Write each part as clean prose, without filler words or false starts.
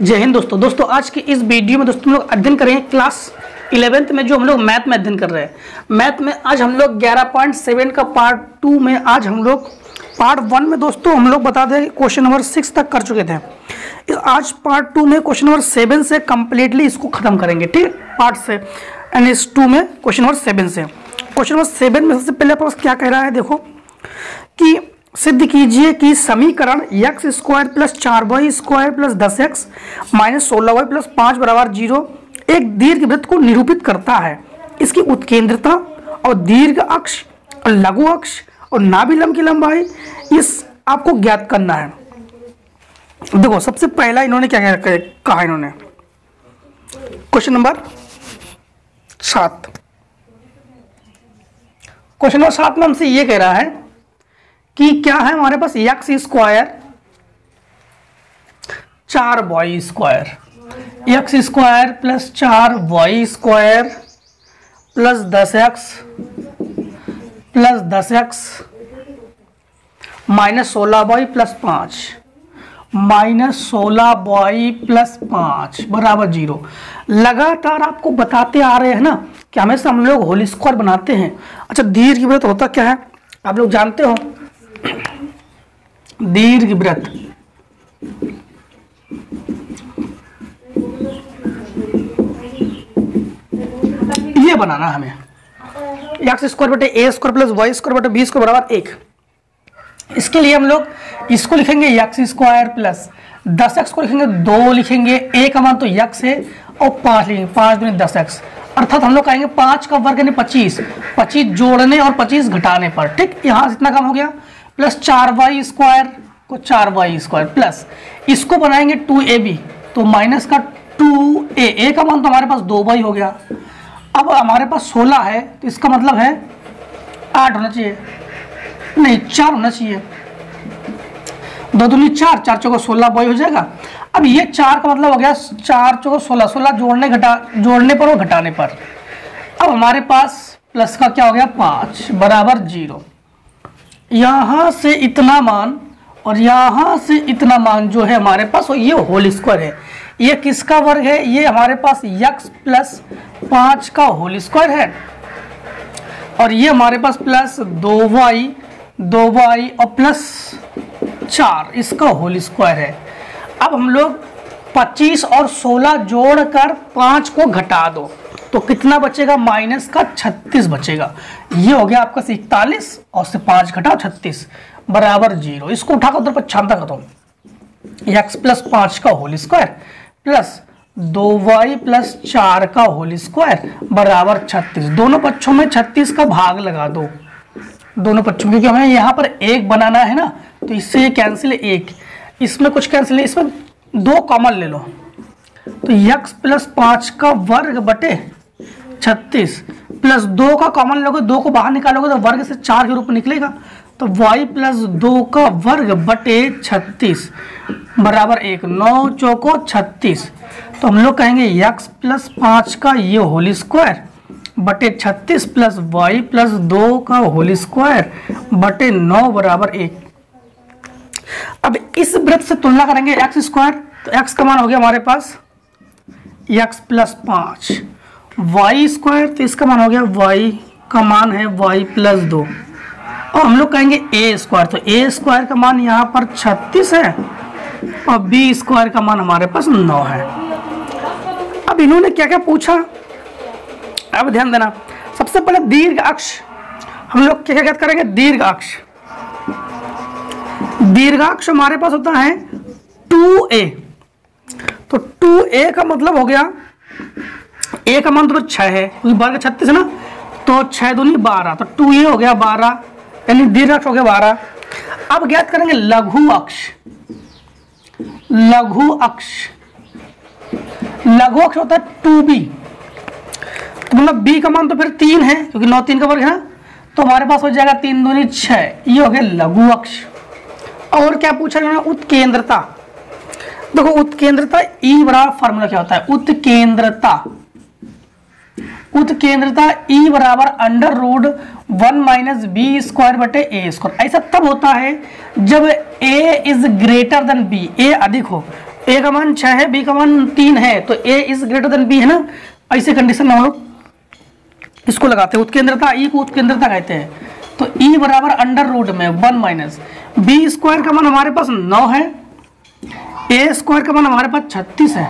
जय हिंद दोस्तों आज की इस वीडियो में दोस्तों हम लोग अध्ययन करेंगे क्लास 11th में जो हम लोग मैथ में अध्ययन कर रहे हैं। मैथ में आज हम लोग 11.7 का पार्ट 2 में आज हम लोग पार्ट 1 में दोस्तों हम लोग बता दें क्वेश्चन नंबर 6 तक कर चुके थे। आज पार्ट 2 में क्वेश्चन नंबर 7 से कंप्लीटली इसको खत्म करेंगे, ठीक पार्ट से। एंड इस 2 में क्वेश्चन नंबर 7 से क्वेश्चन नंबर 7 में सबसे पहले पास क्या कह रहा है, देखो कि सिद्ध कीजिए कि समीकरण x square plus 4y square plus 10x minus 16y plus 5 बराबर 0 एक दीर्घवृत्त को निरूपित करता है। इसकी उत्केंद्रता और दीर्घ अक्ष और लघु अक्ष और नाभिलंब की लंबाई इस आपको ज्ञात करना है। देखो सबसे पहला इन्होंने क्या कहा, इन्होंने क्वेश्चन नंबर 7 में हमसे ये कह रहा है कि क्या है हमारे पास x square 4y square, x square plus 4y square plus 10x minus 16y plus 5 plus 5 बराबर 0। लगातार आपको बताते आ रहे हैं ना कि हमेशा हम लोग होल स्क्वायर बनाते हैं। अच्छा, दीर्घवृत्त होता क्या है आप लोग जानते हो। दीर्घवृत्त ये बनाना हमें एक्स स्क्वायर बटे A square plus Y square बटे बी स्क्वायर बराबर 1। इसके लिए हम लोग इसको लिखेंगे एक्स स्क्वायर प्लस 10x को लिखेंगे 2 लिखेंगे, a का मान तो x है और 5 लिखेंगे, 5 दूनी 10x अर्थात हम लोग कहेंगे 5 का वर्ग यानी 25 जोड़ने और 25 घटाने पर, ठीक। यहाँ इतना कम हो गया प्लस 4y स्क्वायर को 4y स्क्वायर प्लस इसको बनाएंगे 2ab तो माइनस का 2a का मान तो हमारे पास 2y हो गया। अब हमारे पास 16 है तो इसका मतलब है 8 होना चाहिए, नहीं 4 होना चाहिए। 2 दूनी 4, 4 चौको 16 y हो जाएगा। अब ये 4 का मतलब हो गया 4 चौको 16, 16 जोड़ने पर और घटाने पर। अब हमारे पास प्लस का क्या हो गया 5 बराबर 0। यहाँ से इतना मान और यहाँ से इतना मान जो है हमारे पास ये होल स्क्वायर है। ये किसका वर्ग है, ये हमारे पास x प्लस 5 का होल स्क्वायर है और ये हमारे पास प्लस 2y और प्लस 4 इसका होल स्क्वायर है। अब हम लोग 25 और 16 जोड़कर 5 को घटा दो तो कितना बचेगा, माइनस का 36 बचेगा। ये हो गया आपका 41 और से 5 घटाओ 36 बराबर 0। इसको उठाकर उधर पर छानता कर दो, x प्लस 5 का whole square plus 2y plus 4 का होल स्क्वायर बराबर 36। दोनों पक्षों में 36 का भाग लगा दो, दोनों पक्षों, क्योंकि हमें यहाँ पर 1 बनाना है ना तो इससे ये कैंसिल है 1, इसमें कुछ कैंसिल है, इसमें 2 कॉमन ले लो तो x प्लस 5 का वर्ग बटे 36 प्लस 2 का कॉमन लोगे, 2 को बाहर निकालोगे तो वर्ग से 4 के रूप में निकलेगा तो y प्लस 2 का वर्ग बटे 36 बराबर 1। 9 चौको 36 तो हम लोग कहेंगे x प्लस 5 का ये होल स्क्वायर बटे 36 प्लस y प्लस 2 का होल स्क्वायर बटे 9 बराबर 1। अब इस वृत्त से तुलना करेंगे x स्क्वायर तो x का मान हो गया हमारे पास x प्लस 5, y स्क्वायर तो इसका मान हो गया y का मान है y प्लस 2 और हम लोग कहेंगे a स्क्वायर तो a स्क्वायर का मान यहाँ पर 36 है और b स्क्वायर का मान हमारे पास 9 है। अब इन्होंने क्या क्या पूछा, अब ध्यान देना। सबसे पहले दीर्घ अक्ष हम लोग क्या क्या करेंगे, दीर्घ अक्ष हमारे पास होता है 2a तो 2a का मतलब हो गया a का मान तो 6 है क्योंकि वर्ग 36 है ना तो 6 दूनी 12 तो 2a हो गया 12 यानी दीर्घ अक्ष हो गया 12। अब ज्ञात करेंगे लघु अक्ष होता है 2b तो मतलब b का मान तो फिर 3 है क्योंकि 9 3 का वर्ग है ना तो हमारे पास हो जाएगा 3 दूनी 6, ये हो गया लघु अक्ष। और क्या पूछा गया, उत्केंद्रता। देखो उत्केंद्रता E बराबर फार्मूला क्या होता है, उत्केंद्रता E बराबर √1 माइनस बी स्क्वायर बटे ए स्क्वायर। ऐसा तब होता है जब a is greater then b, a अधिक हो ए का मान 6 है, बी का मान 3 है, तो ए इज ग्रेटर देन बी है ना। ऐसे कंडीशन में हम लोग इसको लगाते हैं, उत्केंद्रता ई को उत्केंद्रता कहते हैं। तो ई बराबर अंडर रूट में 1 माइनस बी स्क्वायर का मान हमारे पास 9 है, ए स्क्वायर का मान हमारे पास 36 है।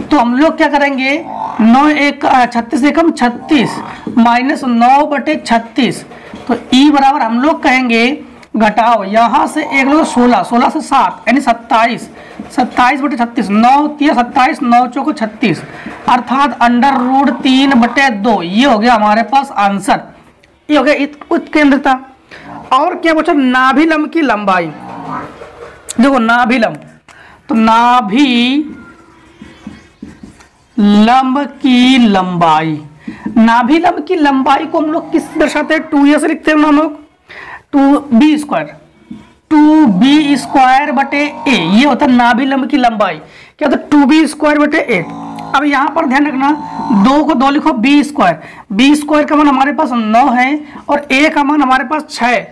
तो हम लोग क्या करेंगे, 9 एक 36 एकम 36 माइनस 9/36। तो ई बराबर हम लोग कहेंगे घटाओ यहाँ से एक लोग 16, 16 से 7 यानी 27, 27/36, 9 3 27, 9 चौको 36, अर्थात अंडर रूट 3/2। ये हो गया हमारे पास आंसर, ये हो गया उत्केंद्रता। और क्या पूछा, नाभिलंब की लंबाई। देखो नाभिलंब, तो नाभिलंब की लंबाई, नाभिलंब की लंबाई को हम लोग किस दर्शाते हैं, 2a से लिखते हैं हम लोग, 2b स्क्वायर, 2b स्क्वायर बटे a, ये होता है नाभिलंब की लंबाई। क्या होता है, 2b स्क्वायर बटे a। अब यहाँ पर ध्यान रखना, 2 को 2 लिखो, b स्क्वायर का मान हमारे पास 9 है और a का मान हमारे पास 6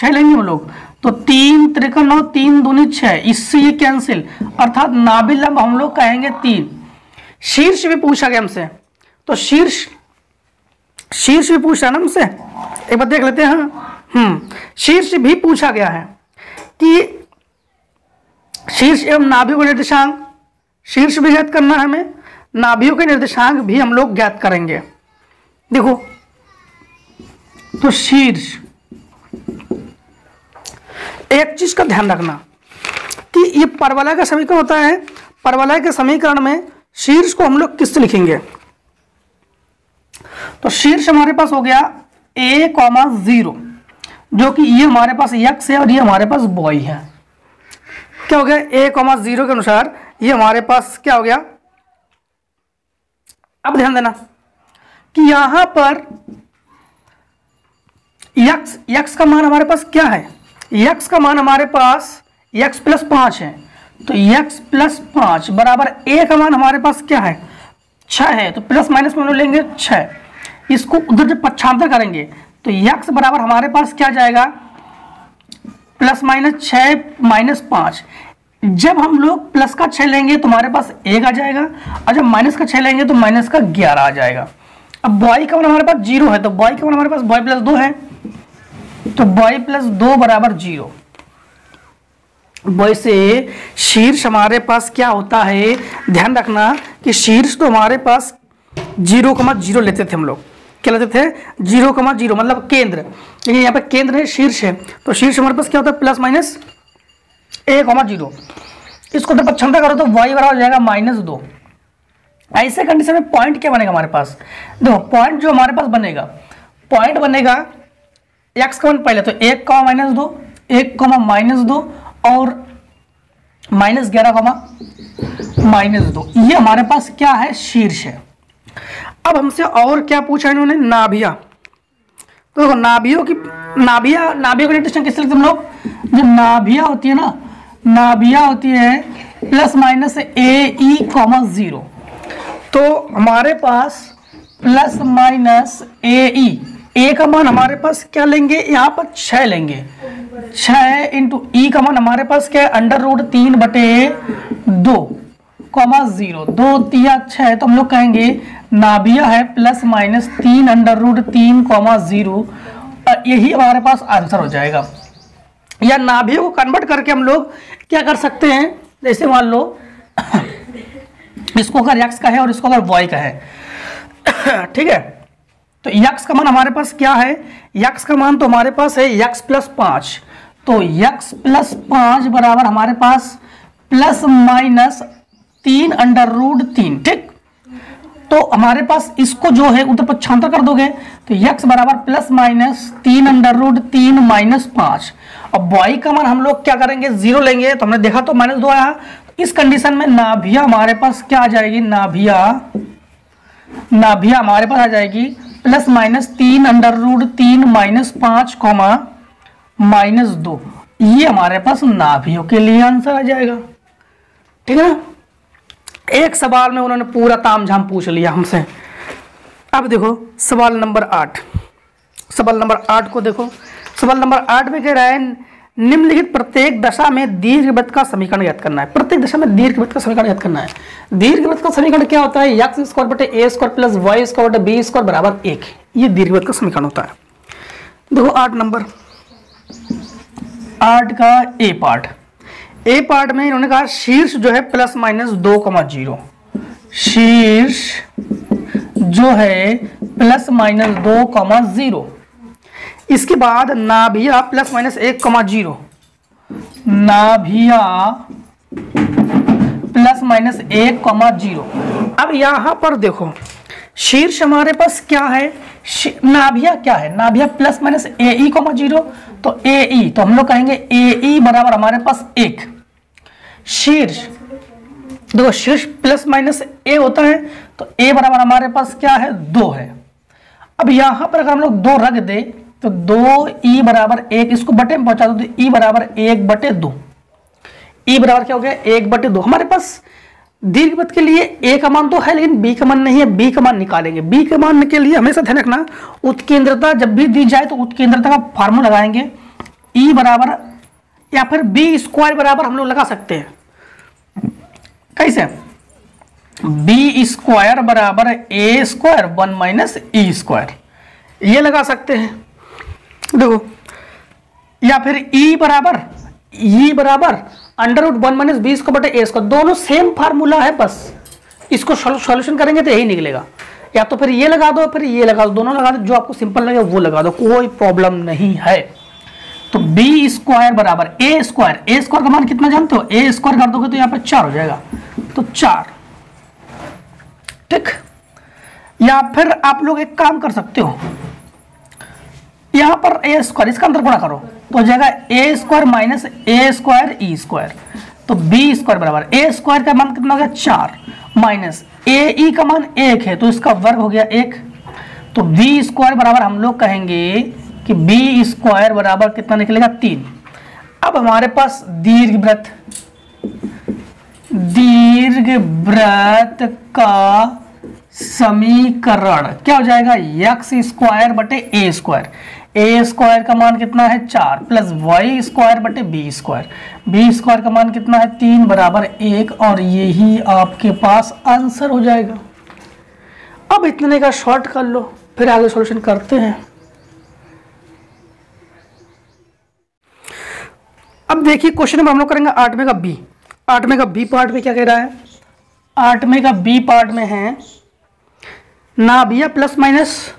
लेंगे हम लोग। तो 3 त्रिक 9, 3 दूनी 6, इससे ये कैंसिल, अर्थात नाभिलंब हम लोग कहेंगे 3। शीर्ष भी पूछा गया हमसे, तो शीर्ष भी पूछा ना हमसे, एक बार देख लेते हैं। शीर्ष भी पूछा गया है कि शीर्ष एवं नाभियों का निर्देशांक, शीर्ष भी ज्ञात करना है हमें, नाभियों के निर्देशांक भी हम लोग ज्ञात करेंगे। देखो तो शीर्ष, एक चीज का ध्यान रखना कि ये परवलय का समीकरण होता है, परवलय के समीकरण में शीर्ष को हम लोग किससे लिखेंगे। तो शीर्ष हमारे पास हो गया a, 0, जो कि ये हमारे पास x है और ये हमारे पास y है। क्या हो गया, a, 0 के अनुसार ये हमारे पास क्या हो गया। अब ध्यान देना कि यहां पर x का मान हमारे पास क्या है, x का मान हमारे पास x + 5 है। तो x + 5 बराबर a का मान हमारे पास क्या है, 6 है। तो प्लस माइनस में हम लोग लेंगे 6, इसको उधर जब पक्षांतर करेंगे तो x बराबर हमारे पास क्या जाएगा, +-6 -5। जब हम लोग प्लस का 6 लेंगे तो हमारे पास 1 आ जाएगा, और जब माइनस का 6 लेंगे तो माइनस का 11 आ जाएगा। अब y का मान हमारे पास 0 है, तो y का मान हमारे पास y + 2 है, तो y + 2 बराबर 0। वैसे शीर्ष हमारे पास क्या होता है, ध्यान रखना कि शीर्ष तो हमारे पास 0,0 लेते थे हम लोग। क्या लेते थे, 0,0 मतलब केंद्र, लेकिन यहाँ पे केंद्र है, शीर्ष है। तो शीर्ष हमारे पास क्या होता है, +-1,0। इसको तो पक्षांतर करो तो y बराबर हो जाएगा -2। ऐसे कंडीशन में पॉइंट क्या बनेगा हमारे पास, देखो पॉइंट जो हमारे पास बनेगा, पॉइंट बनेगा x का मान पहले तो 1, -2, 1, -2 और -11, ये हमारे पास क्या है, शीर्ष है। अब हमसे और क्या पूछा इन्होंने, नाभिया। तो देखो नाभियों की निर्देशांक किससे लिखते हम लोग, जो नाभिया होती है ना, नाभिया होती है ±AE, 0। तो हमारे पास ±AE, ए का मान हमारे पास क्या लेंगे, यहाँ पर 6 लेंगे, 6 × ई का मान हमारे पास क्या है, √3/2, 0, 2 3 6। तो हम लोग कहेंगे नाभिया है ±3/3, 0। यही हमारे पास आंसर हो जाएगा। या नाभियों को कन्वर्ट करके हम लोग क्या कर सकते हैं, जैसे मान लो इसको अगर x का है और इसको अगर y का है, ठीक है। तो x का मान हमारे पास क्या है, x का मान तो हमारे पास है x + 5। तो x + 5 बराबर हमारे पास ±3/3, ठीक। तो हमारे पास इसको जो है उधर पक्षांतर कर दोगे तो x बराबर +-3/3 -5। अब y का मान हम लोग क्या करेंगे, 0 लेंगे, तो हमने देखा तो -2 आया। इस कंडीशन में नाभिया हमारे पास क्या आ जाएगी, नाभिया हमारे पास आ जाएगी ±3/3 -5, -2। ये हमारे पास नाभियों के लिए आंसर आ जाएगा, ठीक है ना। एक सवाल में उन्होंने पूरा तामझाम पूछ लिया हमसे। अब देखो सवाल नंबर 8, सवाल नंबर 8 को देखो। सवाल नंबर 8 में कह रहा है निम्नलिखित प्रत्येक दशा में दीर्घवृत्त का समीकरण ज्ञात करना है। प्रत्येक दशा में दीर्घवृत्त का समीकरण ज्ञात करना है। दीर्घवृत्त का समीकरण क्या होता है? एक्स स्क्वायर बटे A square plus Y square बटे बी स्क्वायर बराबर 1। ये दीर्घवृत्त का समीकरण होता है। देखो 8 नंबर, 8 का ए पार्ट। ए पार्ट में इन्होंने कहा शीर्ष जो है प्लस माइनस 2,0, शीर्ष जो है प्लस माइनस 2,0। इसके बाद नाभिया प्लस माइनस 1,0, नाभिया प्लस माइनस 1,0। अब यहां पर देखो शीर्ष हमारे पास क्या है, नाभिया क्या है, नाभिया प्लस माइनस AE,0, तो AE तो हम लोग कहेंगे AE बराबर हमारे पास 1। शीर्ष देखो शीर्ष प्लस माइनस A होता है, तो A बराबर हमारे पास क्या है 2 है। अब यहां पर अगर हम लोग 2 रख दे तो 2E बराबर 1, इसको बटे में पहुंचा दो तो E बराबर 1/2। E बराबर क्या हो गया 1/2। हमारे पास दीर्घवृत्त के लिए A का मान तो है लेकिन B का मान नहीं है, B का मान निकालेंगे। B के मान के लिए हमेशा ध्यान रखना उत्केंद्रता जब भी दी जाए तो उत्केंद्रता का फार्मूला लगाएंगे, E बराबर या फिर B स्क्वायर बराबर हम लोग लगा सकते हैं। कैसे? B स्क्वायर बराबर A square 1 minus E square, ये लगा सकते हैं। देखो या फिर E बराबर under root 1 minus B square बटे ए स्क्वायर, दोनों सेम फार्मूला है, बस इसको सॉल्यूशन करेंगे तो यही निकलेगा। या तो फिर ये लगा दो फिर ये लगा दो, दोनों लगा दो, जो आपको सिंपल लगे वो लगा दो, कोई प्रॉब्लम नहीं है। तो बी स्क्वायर बराबर ए स्क्वायर का मान कितना जानते हो? ए स्क्वायर कर दोगे तो यहाँ पर 4 हो जाएगा, तो 4। ठीक, या फिर आप लोग एक काम कर सकते हो, यहां पर ए स्क्वायर इसका अंदर गुणा करो तो हो जाएगा ए स्क्वायर माइनस ए स्क्वायर ई स्क्वायर, तो बी स्क्वायर बराबर ए स्क्वायर का मान कितना हो गया 4 माइनस ए ई का मान 1 है तो इसका वर्ग हो गया 1, तो बी स्क्वायर बराबर हम लोग कहेंगे कि बी स्क्वायर बराबर कितना निकलेगा 3। अब हमारे पास दीर्घवृत्त का समीकरण क्या हो जाएगा? एक्स स्क्वायर बटे ए स्क्वायर, ए स्क्वायर का मान कितना है 4 प्लस वाई स्क्वायर बटे बी स्क्वायर का मान कितना है 3 बराबर 1, और यही आपके पास आंसर हो जाएगा। अब इतने का शॉर्ट कर लो, फिर आगे सॉल्यूशन करते हैं। अब देखिए क्वेश्चन में हम लोग करेंगे 8वें का बी। 8वें का बी पार्ट में क्या कह रहा है? 8वें का बी पार्ट में है नाभिया प्लस माइनस,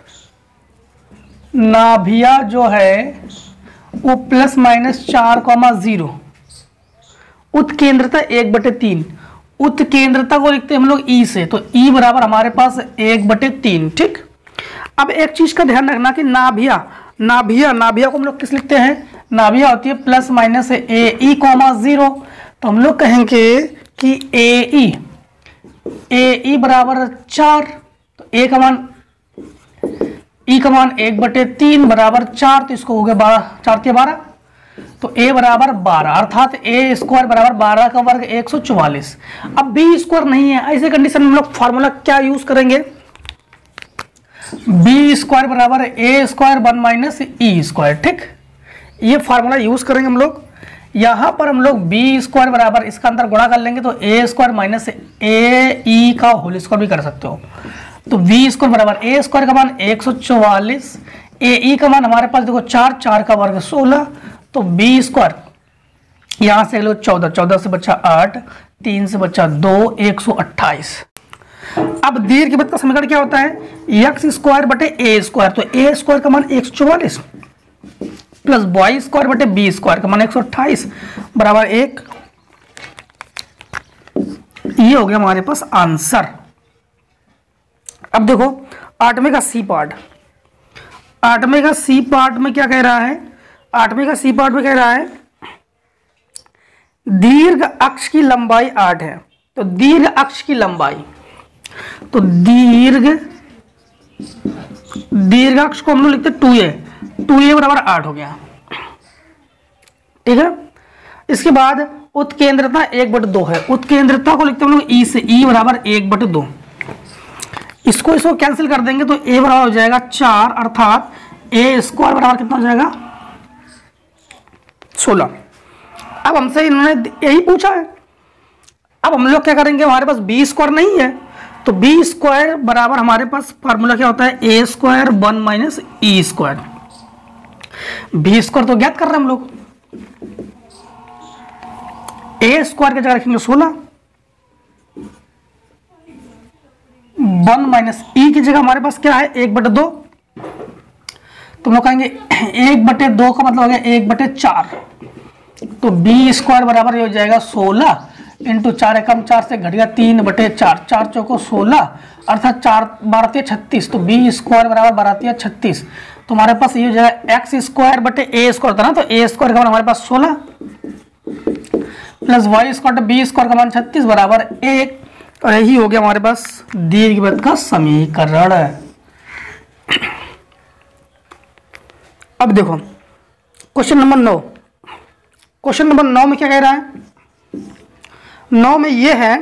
नाभिया जो है वो प्लस माइनस 4,0, उत्केंद्रता 1/3, उत्केंद्रता को लिखते हैं हम लोग ई से, तो ई बराबर हमारे पास 1/3। ठीक, अब एक चीज का ध्यान रखना कि नाभिया को हम लोग किस लिखते हैं? नाभिया होती है प्लस माइनस AE,0, तो हम लोग कहेंगे कि AE बराबर 4, तो ए का मान ई का मान 1/3 बराबर 4, तो इसको हो गया 12, 4 के 12, तो ए बराबर 12, अर्थात ए स्क्वायर बराबर 12 का वर्ग 144। अब बी स्क्वायर नहीं है, ऐसे कंडीशन में हम लोग फार्मूला क्या यूज करेंगे? बी स्क्वायर बराबर A square 1 minus E square. ठीक, ये फार्मूला यूज करेंगे हम लोग। यहां पर हम लोग बी स्क्वायर बराबर इसका अंदर गुणा कर लेंगे तो ए स्क्वायर माइनस ए ई का होल स्क्वायर भी कर सकते हो, तो बी स्क्वायर बराबर ए स्क्वायर का मान 144, ए ई का मान हमारे पास देखो 4 का वर्ग 16, तो बी स्क्वायर यहां से लो 14 से बचा 8, 3 से बचा 2, 128। अब दीर्घवृत्त का समीकरण क्या होता है? एक्स स्क्वायर बटे ए स्क्वायर, तो ए स्क्वायर का मान 144 प्लस वाई स्क्वायर बटे बी स्क्वायर का मान 128 बराबर 1। ये हो गया हमारे पास आंसर। अब देखो 8वें का सी पार्ट, 8वें का सी पार्ट में क्या कह रहा है? 8वें का सी पार्ट में कह रहा है दीर्घ अक्ष की लंबाई 8 है, तो दीर्घ अक्ष की लंबाई, तो दीर्घ अक्ष को हम लोग लिखते 2a बराबर 8 हो गया। ठीक है, इसके बाद उत्केंद्रता 1/2 है, उत्केंद्रता को लिखते हैं हम लोग ई से, ई बराबर 1/2, इसको कैंसिल कर देंगे तो a बराबर हो जाएगा 4, अर्थात a स्क्वायर बराबर कितना हो जाएगा 16। अब हमसे इन्होंने यही पूछा है। अब हम लोग क्या करेंगे, हमारे पास बी स्क्वायर नहीं है, तो बी स्क्वायर बराबर हमारे पास फार्मूला क्या होता है, ए square 1 minus E square. B square तो ज्ञात कर रहे हैं हम लोग, ए स्क्वायर की जगह रखेंगे 16, 1 माइनस ई की जगह हमारे पास क्या है 1/2, तो हम लोग कहेंगे 1/2 का मतलब हो गया 1/4, तो बी स्क्वायर बराबर ये हो जाएगा 16 इंटू 4 एकम 4 से घट गया 3/4, 4 चौको 16 अर्थात 4 12 36, तो बी स्क्वायर बराबर 12 36, तो हमारे पास ये हो जाएगा एक्स स्क्वायर बटे ए स्क्वायर था ना, तो ए स्क्वायर का मान हमारे पास 16 plus Y square B square का मान 36 बराबर 1, और यही हो गया हमारे पास दीर्घवृत्त का समीकरण। अब देखो क्वेश्चन नंबर 9, क्वेश्चन नंबर 9 में क्या कह रहा है, 9 में ये है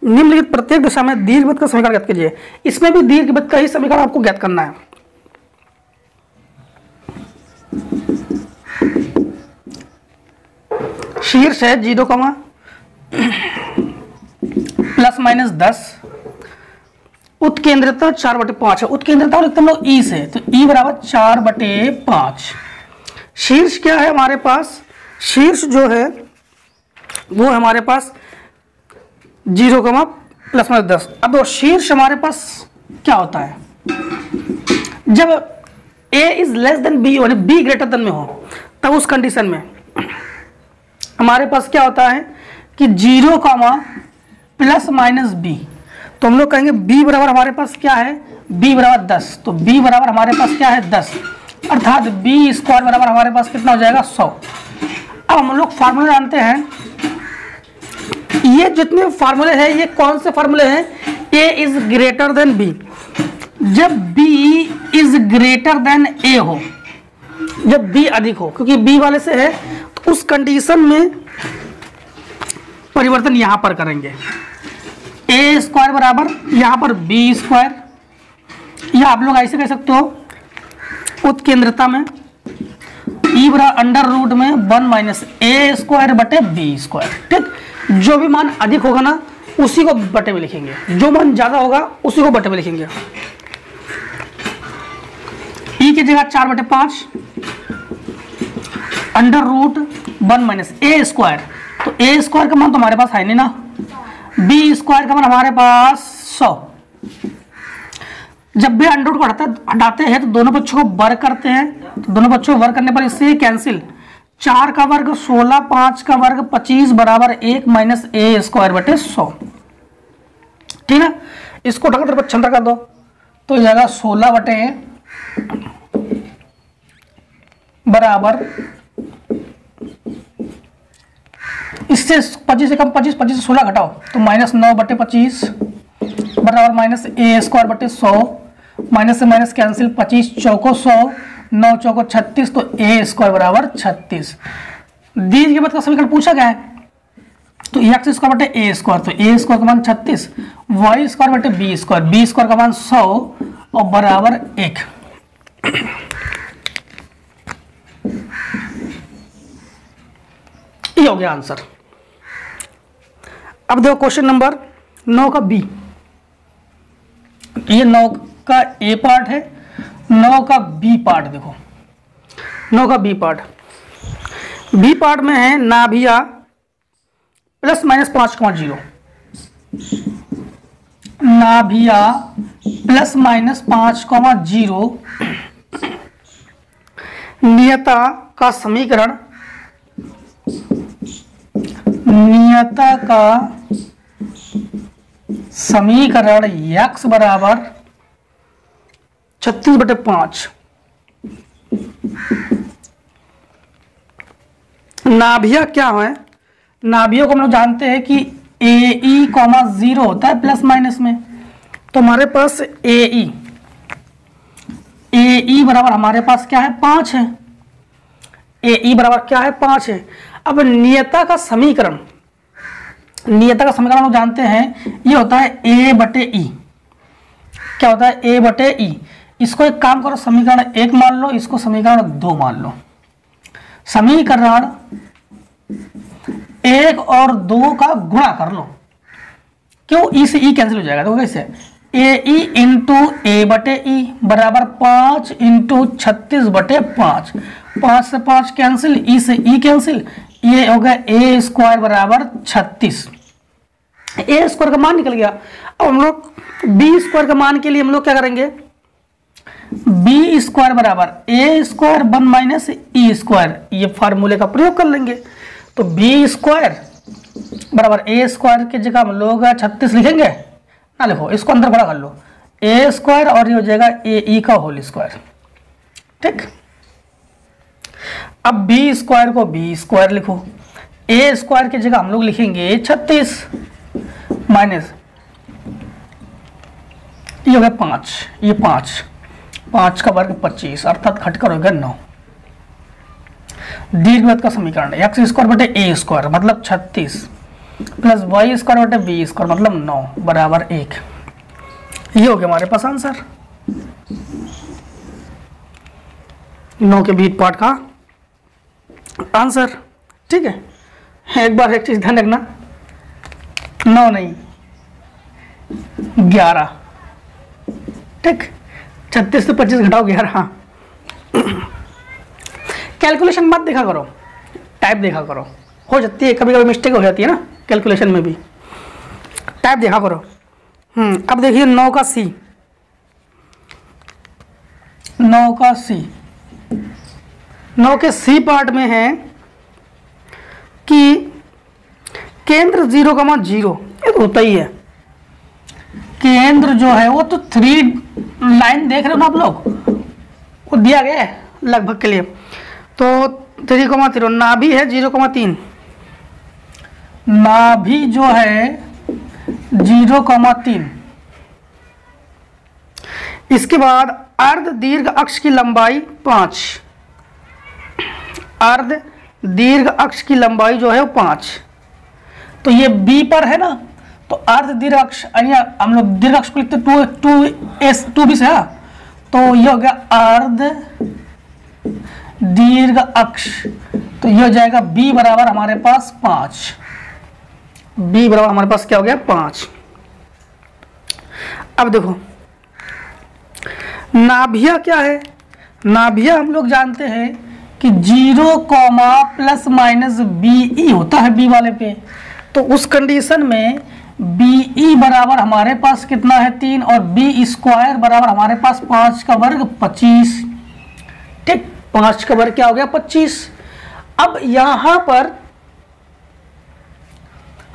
निम्नलिखित प्रत्येक दिशा में दीर्घवृत्त का समीकरण ज्ञात कीजिए। इसमें भी दीर्घवृत्त का ही समीकरण आपको ज्ञात करना है। शीर्ष है 0, प्लस माइनस 10, उत्केंद्रता 4/5 है, उत्केंद्रता लिखते हम लोग ई से, तो ई बराबर 4/5। शीर्ष क्या है हमारे पास, शीर्ष जो है वो हमारे पास 0, प्लस माइनस 10। अब शीर्ष हमारे पास क्या होता है, जब a is less than B यानी b ग्रेटर देन में हो, तब उस कंडीशन में हमारे पास क्या होता है कि 0, प्लस माइनस b, तो हम लोग कहेंगे b बराबर हमारे पास क्या है, b बराबर 10, तो b बराबर हमारे पास क्या है 10, अर्थात b स्क्वायर बराबर हमारे पास कितना हो जाएगा 100। अब हम लोग फार्मूला जानते हैं, ये जितने फार्मूले हैं ये कौन से फार्मूले हैं, a is greater then b, जब b is greater then a हो, जब b अधिक हो, क्योंकि b वाले से है तो उस कंडीशन में परिवर्तन यहां पर करेंगे, a स्क्वायर बराबर यहां पर b स्क्वायर, या आप लोग ऐसे कह सकते हो उत्केंद्रता में e बराबर अंडर रूट में 1 माइनस ए स्क्वायर बटे बी स्क्वायर। ठीक, जो भी मान अधिक होगा ना उसी को बटे में लिखेंगे, जो मान ज्यादा होगा उसी को बटे में लिखेंगे। e की जगह 4/5 अंडर रूट 1 माइनस ए स्क्वायर, तो ए स्क्वायर का मान तो हमारे पास है नहीं ना, बी स्क्वायर का मान हमारे पास 100। जब भी अंडर रूट को हटाते हैं तो दोनों बच्चों को वर्ग करते हैं, तो दोनों बच्चों को वर्ग करने पर इससे कैंसिल, 4 का वर्ग 16, 5 का वर्ग 25 बराबर 1 माइनस ए स्क्वायर बटे 100। ठीक है, इसको उठाकर बच्चन कर दो तो ये जाएगा 16 बटे बराबर, इससे 25 से कम 25, 25 से 16 घटाओ तो माइनस 9 बटे 25 बराबर माइनस ए स्क्वायर बटे 100, माइनस से माइनस कैंसिल, 25 चौको 100, 9 चौको 36, तो ए स्क्वायर बराबर 36। दीर्घवृत्त का समीकरण पूछा गया है, तो एक्स स्क्वायर बटे ए स्क्वायर, तो ए स्क्वायर का मान 36, वाई स्क्वायर बटे बी स्क्वायर का मान 100 और बराबर 1। ये हो गया आंसर। अब देखो क्वेश्चन नंबर 9 का बी, ये 9 का ए पार्ट है, 9 का बी पार्ट देखो, 9 का बी पार्ट, बी पार्ट में है नाभिया प्लस माइनस 5,0, नाभिया प्लस माइनस 5,0, नियता का समीकरण, नियता का समीकरण x बराबर 36/5, नाभिया क्या है, नाभियों को हम लोग जानते हैं कि AE, 0 होता है प्लस माइनस में, तो हमारे पास AE बराबर हमारे पास क्या है 5 है, AE बराबर क्या है 5 है। अब नियता का समीकरण, नियता का समीकरण हम लोग जानते हैं ये होता है A बटे E, क्या होता है A बटे E। इसको एक काम करो, समीकरण 1 मान लो, इसको समीकरण 2 मान लो, समीकरण 1 और 2 का गुणा कर लो। क्यों? ई से ई कैंसिल हो जाएगा, तो कैसे ए ई इंटू ए बटे ई बराबर 5 इंटू 36 बटे 5, 5 से 5 कैंसिल, ई से ई कैंसिल, ये हो गया ए स्क्वायर बराबर 36। ए स्क्वायर का मान निकल गया। अब हम लोग बी स्क्वायर का मान के लिए हम लोग क्या करेंगे, बी स्क्वायर बराबर A square 1 minus E square, ये फार्मूले का प्रयोग कर लेंगे। तो बी स्क्वायर बराबर ए स्क्वायर की जगह हम लोग 36 लिखेंगे ना, लिखो इसको अंदर बड़ा कर लो, ए स्क्वायर और ये हो जाएगा ए ई का होल स्क्वायर। ठीक, अब बी स्क्वायर को बी स्क्वायर लिखो, ए स्क्वायर की जगह हम लोग लिखेंगे 36 माइनस ये हो गया 5, ये 5 का वर्ग 25 अर्थात घटकर हो गया 9। दीर्घवृत्त का समीकरण एक्स स्क्वायर बटे ए स्क्वायर मतलब 36 प्लस वाई स्क्वायर बटे बी स्क्वायर मतलब 9 बराबर 1। ये हो गया हमारे पास आंसर, 9 के बीच पार्ट का आंसर। ठीक है, एक बार एक चीज ध्यान रखना, 9 नहीं 11। ठीक, 36 से 25 घटाओ 11। हाँ, कैलकुलेशन मत देखा करो, टाइप देखा करो, हो जाती है कभी कभी मिस्टेक हो जाती है ना कैलकुलेशन में भी, टाइप देखा करो। अब देखिए 9 का सी, 9 का सी, 9 के सी पार्ट में है कि केंद्र 0,0, ये तो होता ही है। केंद्र जो है वो तो 3 लाइन देख रहे हो ना आप लोग, वो दिया गया है लगभग के लिए। तो 3,0 नाभि है 0,3, नाभि जो है 0,3। इसके बाद अर्ध दीर्घ अक्ष की लंबाई 5, अर्ध दीर्घ अक्ष की लंबाई जो है वो 5। तो ये बी पर है ना, तो अर्ध दीर्घ अक्ष, हम लोग दीर्घ अक्ष को लिखते 2b से है, तो ये हो गया अर्ध दीर्घ अक्ष। तो ये हो जाएगा b बराबर हमारे पास 5, b बराबर हमारे पास क्या हो गया 5। अब देखो नाभिया क्या है, नाभिया हम लोग जानते हैं कि 0, प्लस माइनस BE होता है b वाले पे। तो उस कंडीशन में BE बराबर हमारे पास कितना है 3 और B स्क्वायर बराबर हमारे पास 5 का वर्ग 25। ठीक, 5 का वर्ग क्या हो गया 25। अब यहां पर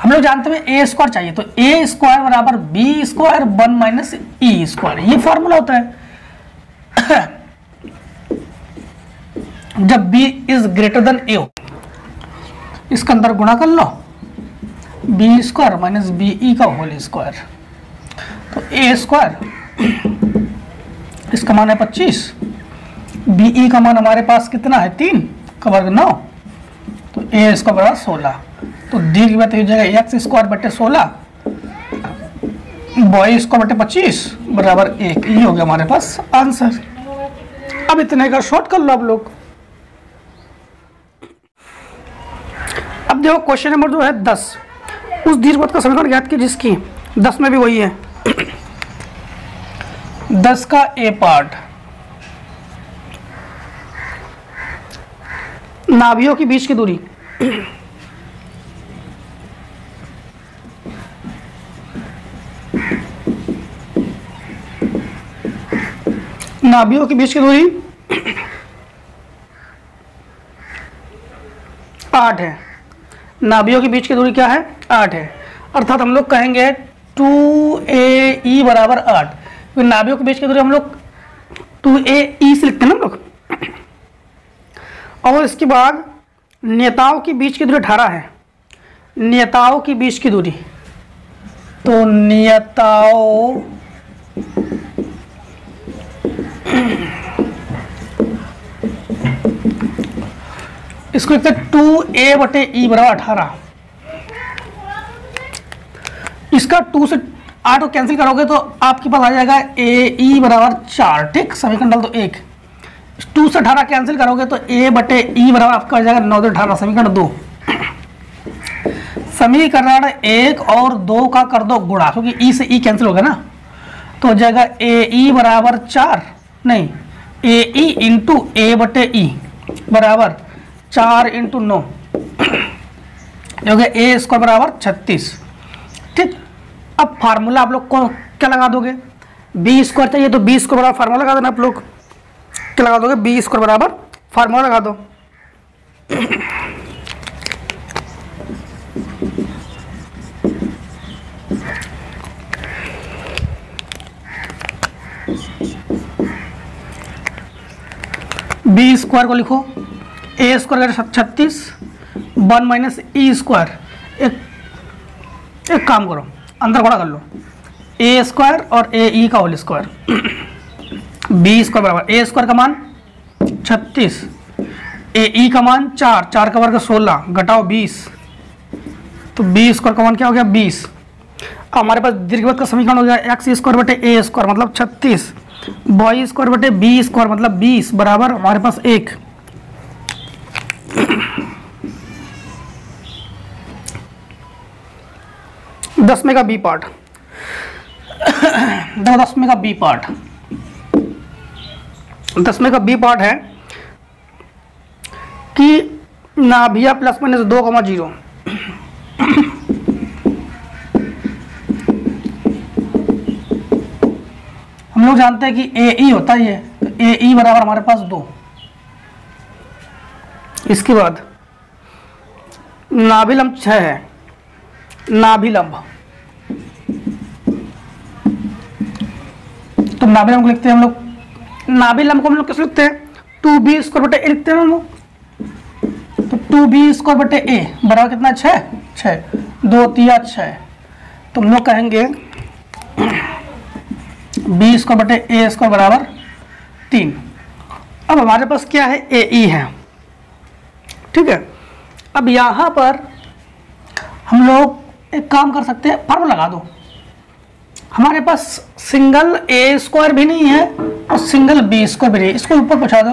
हम लोग जानते हैं ए स्क्वायर चाहिए, तो ए स्क्वायर बराबर B square 1 minus E square, ये फॉर्मूला होता है। जब b is greater than A हो, इसके अंदर गुणा कर लो, B square minus B E का होल स्क्वायर, तो ए स्क्वायर इसका मान है 25, बी ई का मान हमारे पास कितना है 3 का वर्ग 9, तो ए स्क्वायर बराबर 16। तो दीर्घवृत्त हो जाएगा एक्स स्क्वायर बटे 16 वाई स्क्वायर बटे 25 बराबर 1। ये हो गया हमारे पास आंसर। अब इतने का शॉर्ट कर लो आप लोग। अब देखो क्वेश्चन नंबर जो है 10, उस दीर्घवृत्त का समीकरण ज्ञात कीजिए जिसकी 10 में भी वही है। 10 का ए पार्ट, नाभियों के बीच की दूरी, नाभियों के बीच की दूरी 8 है। नाभियों के बीच की दूरी क्या है 8 है, अर्थात हम लोग कहेंगे 2AE बराबर 8। तो नाभियों के बीच की दूरी हम लोग 2AE से लिखते हैं ना हम लोग। और इसके बाद नेताओं के बीच की दूरी 18 है, नेताओं के बीच की दूरी, तो नेताओं इसको लिखते हैं 2A बटे E बराबर 18। इसका 2 से 8 को कैंसिल करोगे तो आपके पास आ जाएगा AE बराबर 4। ठीक, समीकरण डाल दो 1, 2 से 18 कैंसिल करोगे तो a बटे ई बराबर आपका हो जाएगा 9 से 18, समीकरण 2। समीकरण 1 और 2 का कर दो गुणा, क्योंकि ई से ई कैंसिल होगा ना, तो हो जाएगा ए ई बराबर 4, नहीं ए ई इंटू ए बटे ई बराबर 4 इंटू 9, हो गया ए स्क्वायर बराबर 36। ठीक, अब फार्मूला आप लोग को क्या लगा दोगे, बी स्क्वायर चाहिए तो बी स्क्वायर बराबर फार्मूला लगा देना आप लोग, क्या लगा दोगे, बी स्क्वायर बराबर फार्मूला लगा दो। बी स्क्वायर को लिखो, A square 36 1 minus E square, एक काम करो अंदर गुणा कर लो, ए स्क्वायर और ए ई का होल स्क्वायर, बी स्क्वायर बराबर ए स्क्वायर का मान 36, ए ई का मान 4, 4 का वर्ग 16 घटाओ 20, तो बी स्क्वायर का मान क्या हो गया 20। अब हमारे पास दीर्घवृत्त का समीकरण हो गया एक्स स्क्वायर बटे ए स्क्वायर मतलब 36, वाई स्क्वायर बटे बी स्क्वायर मतलब 20 बराबर हमारे पास 1। 10वें का बी पार्ट, 10वें का बी पार्ट, 10वें का बी पार्ट है कि नाभिया प्लस माइनस 2,0। हम लोग जानते हैं कि ए ई होता ही है, तो ए ई बराबर हमारे पास 2। इसके बाद नाभिलंब 6 है, नाभिलंब, तो नाभिलंब को लिखते हैं हम लोग, नाभिलंब को हम लोग कैसे लिखते हैं, 2b स्क्वायर बटे ए लिखते हैं हम लोग, तो 2b स्क्वायर बटे ए बराबर कितना 6, 2 3 6, तो हम लोग कहेंगे बी स्क्वायर बटे ए स्क्वायर बराबर 3। अब हमारे पास क्या है, ए ई है, ठीक है। अब यहाँ पर हम लोग एक काम कर सकते हैं, फार्मूला लगा दो। हमारे पास सिंगल ए स्क्वायर भी नहीं है और सिंगल बी स्क्वायर भी नहीं है, इसको ऊपर पहुँचा दो,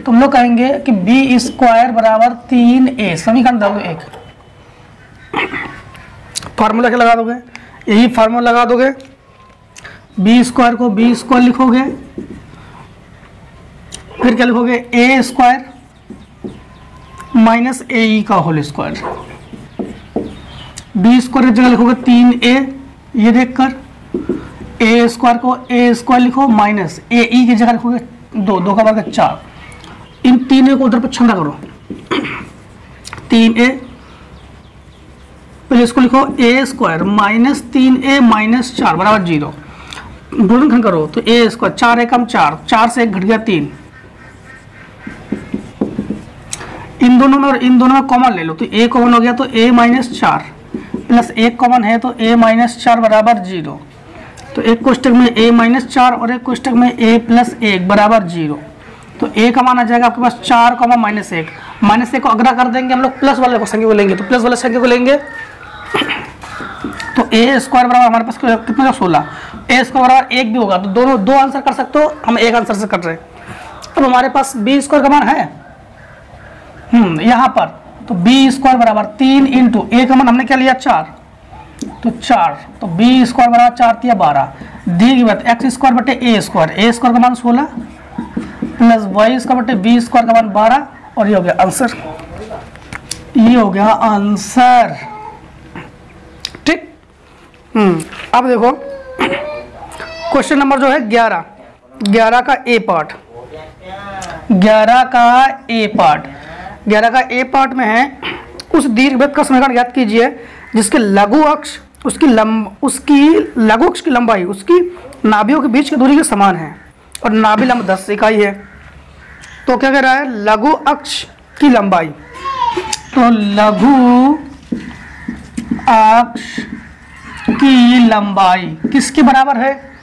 तो हम लोग कहेंगे कि बी स्क्वायर बराबर 3a, समीकरण डाल दो 1। फार्मूला क्या लगा दोगे, यही फार्मूला लगा दोगे, बी स्क्वायर को बी स्क्वायर लिखोगे, फिर क्या लिखोगे ए स्क्वायर माइनस ए ई का होल स्क्वायर, बी स्क्वायर की जगह लिखोगे 3a, ये देखकर ए स्क्वायर को ए स्क्वायर लिखो माइनस ए ई की जगह लिखोगे 2 का वर्ग 4, इन 3a को उधर पर छंदा करो, 3a, पहले इसको लिखो A square minus 3a minus 4 बराबर 0, गुणनखंड करो तो ए स्क्वायर 4 एकम 4, 4 से 1 घट गया 3, इन दोनों में और इन दोनों में कॉमन ले लो, तो a कॉमन हो गया तो a माइनस 4 प्लस 1 कॉमन है तो a माइनस 4 बराबर 0, तो एक कोष्टक में a माइनस 4 और एक कोष्टक में a प्लस 1 बराबर 0, तो a का मान आ जाएगा आपके पास 4 कॉमा माइनस 1, माइनस 1 को अगला कर देंगे हम लोग, प्लस वाले संख्या को लेंगे, तो प्लस वाले संख्या को लेंगे, तो a स्क्वायर बराबर हमारे पास कितना का 16, a स्क्वायर बराबर 1 भी होगा, तो दोनों 2 आंसर कर सकते हो, हम एक आंसर से कर रहे हैं। अब हमारे पास b स्क्वायर का मान है यहाँ पर, तो b स्क्वायर बराबर 3 इंटू a का मान हमने क्या लिया 4, तो 4, तो b स्क्वायर बराबर 4 3 12, दी गई बात एक्स स्क्वायर बटे a स्क्वायर का मान 16 प्लस वाई स्क्वायर बटे b स्क्वायर का मान 12, और ये हो गया आंसर, ये हो गया आंसर। ठीक, अब देखो क्वेश्चन नंबर जो है 11 का ए पार्ट, 11 का ए पार्ट में है, उस दीर्घवृत्त का समीकरण ज्ञात कीजिए जिसके लघु अक्ष उसकी लघु अक्ष की लंबाई उसकी नाभियों के बीच की दूरी के समान है और नाभि लंब 10 इकाई है। तो क्या कह रहा है, लघु अक्ष की लंबाई, तो लघु अक्ष की लंबाई किसके बराबर है,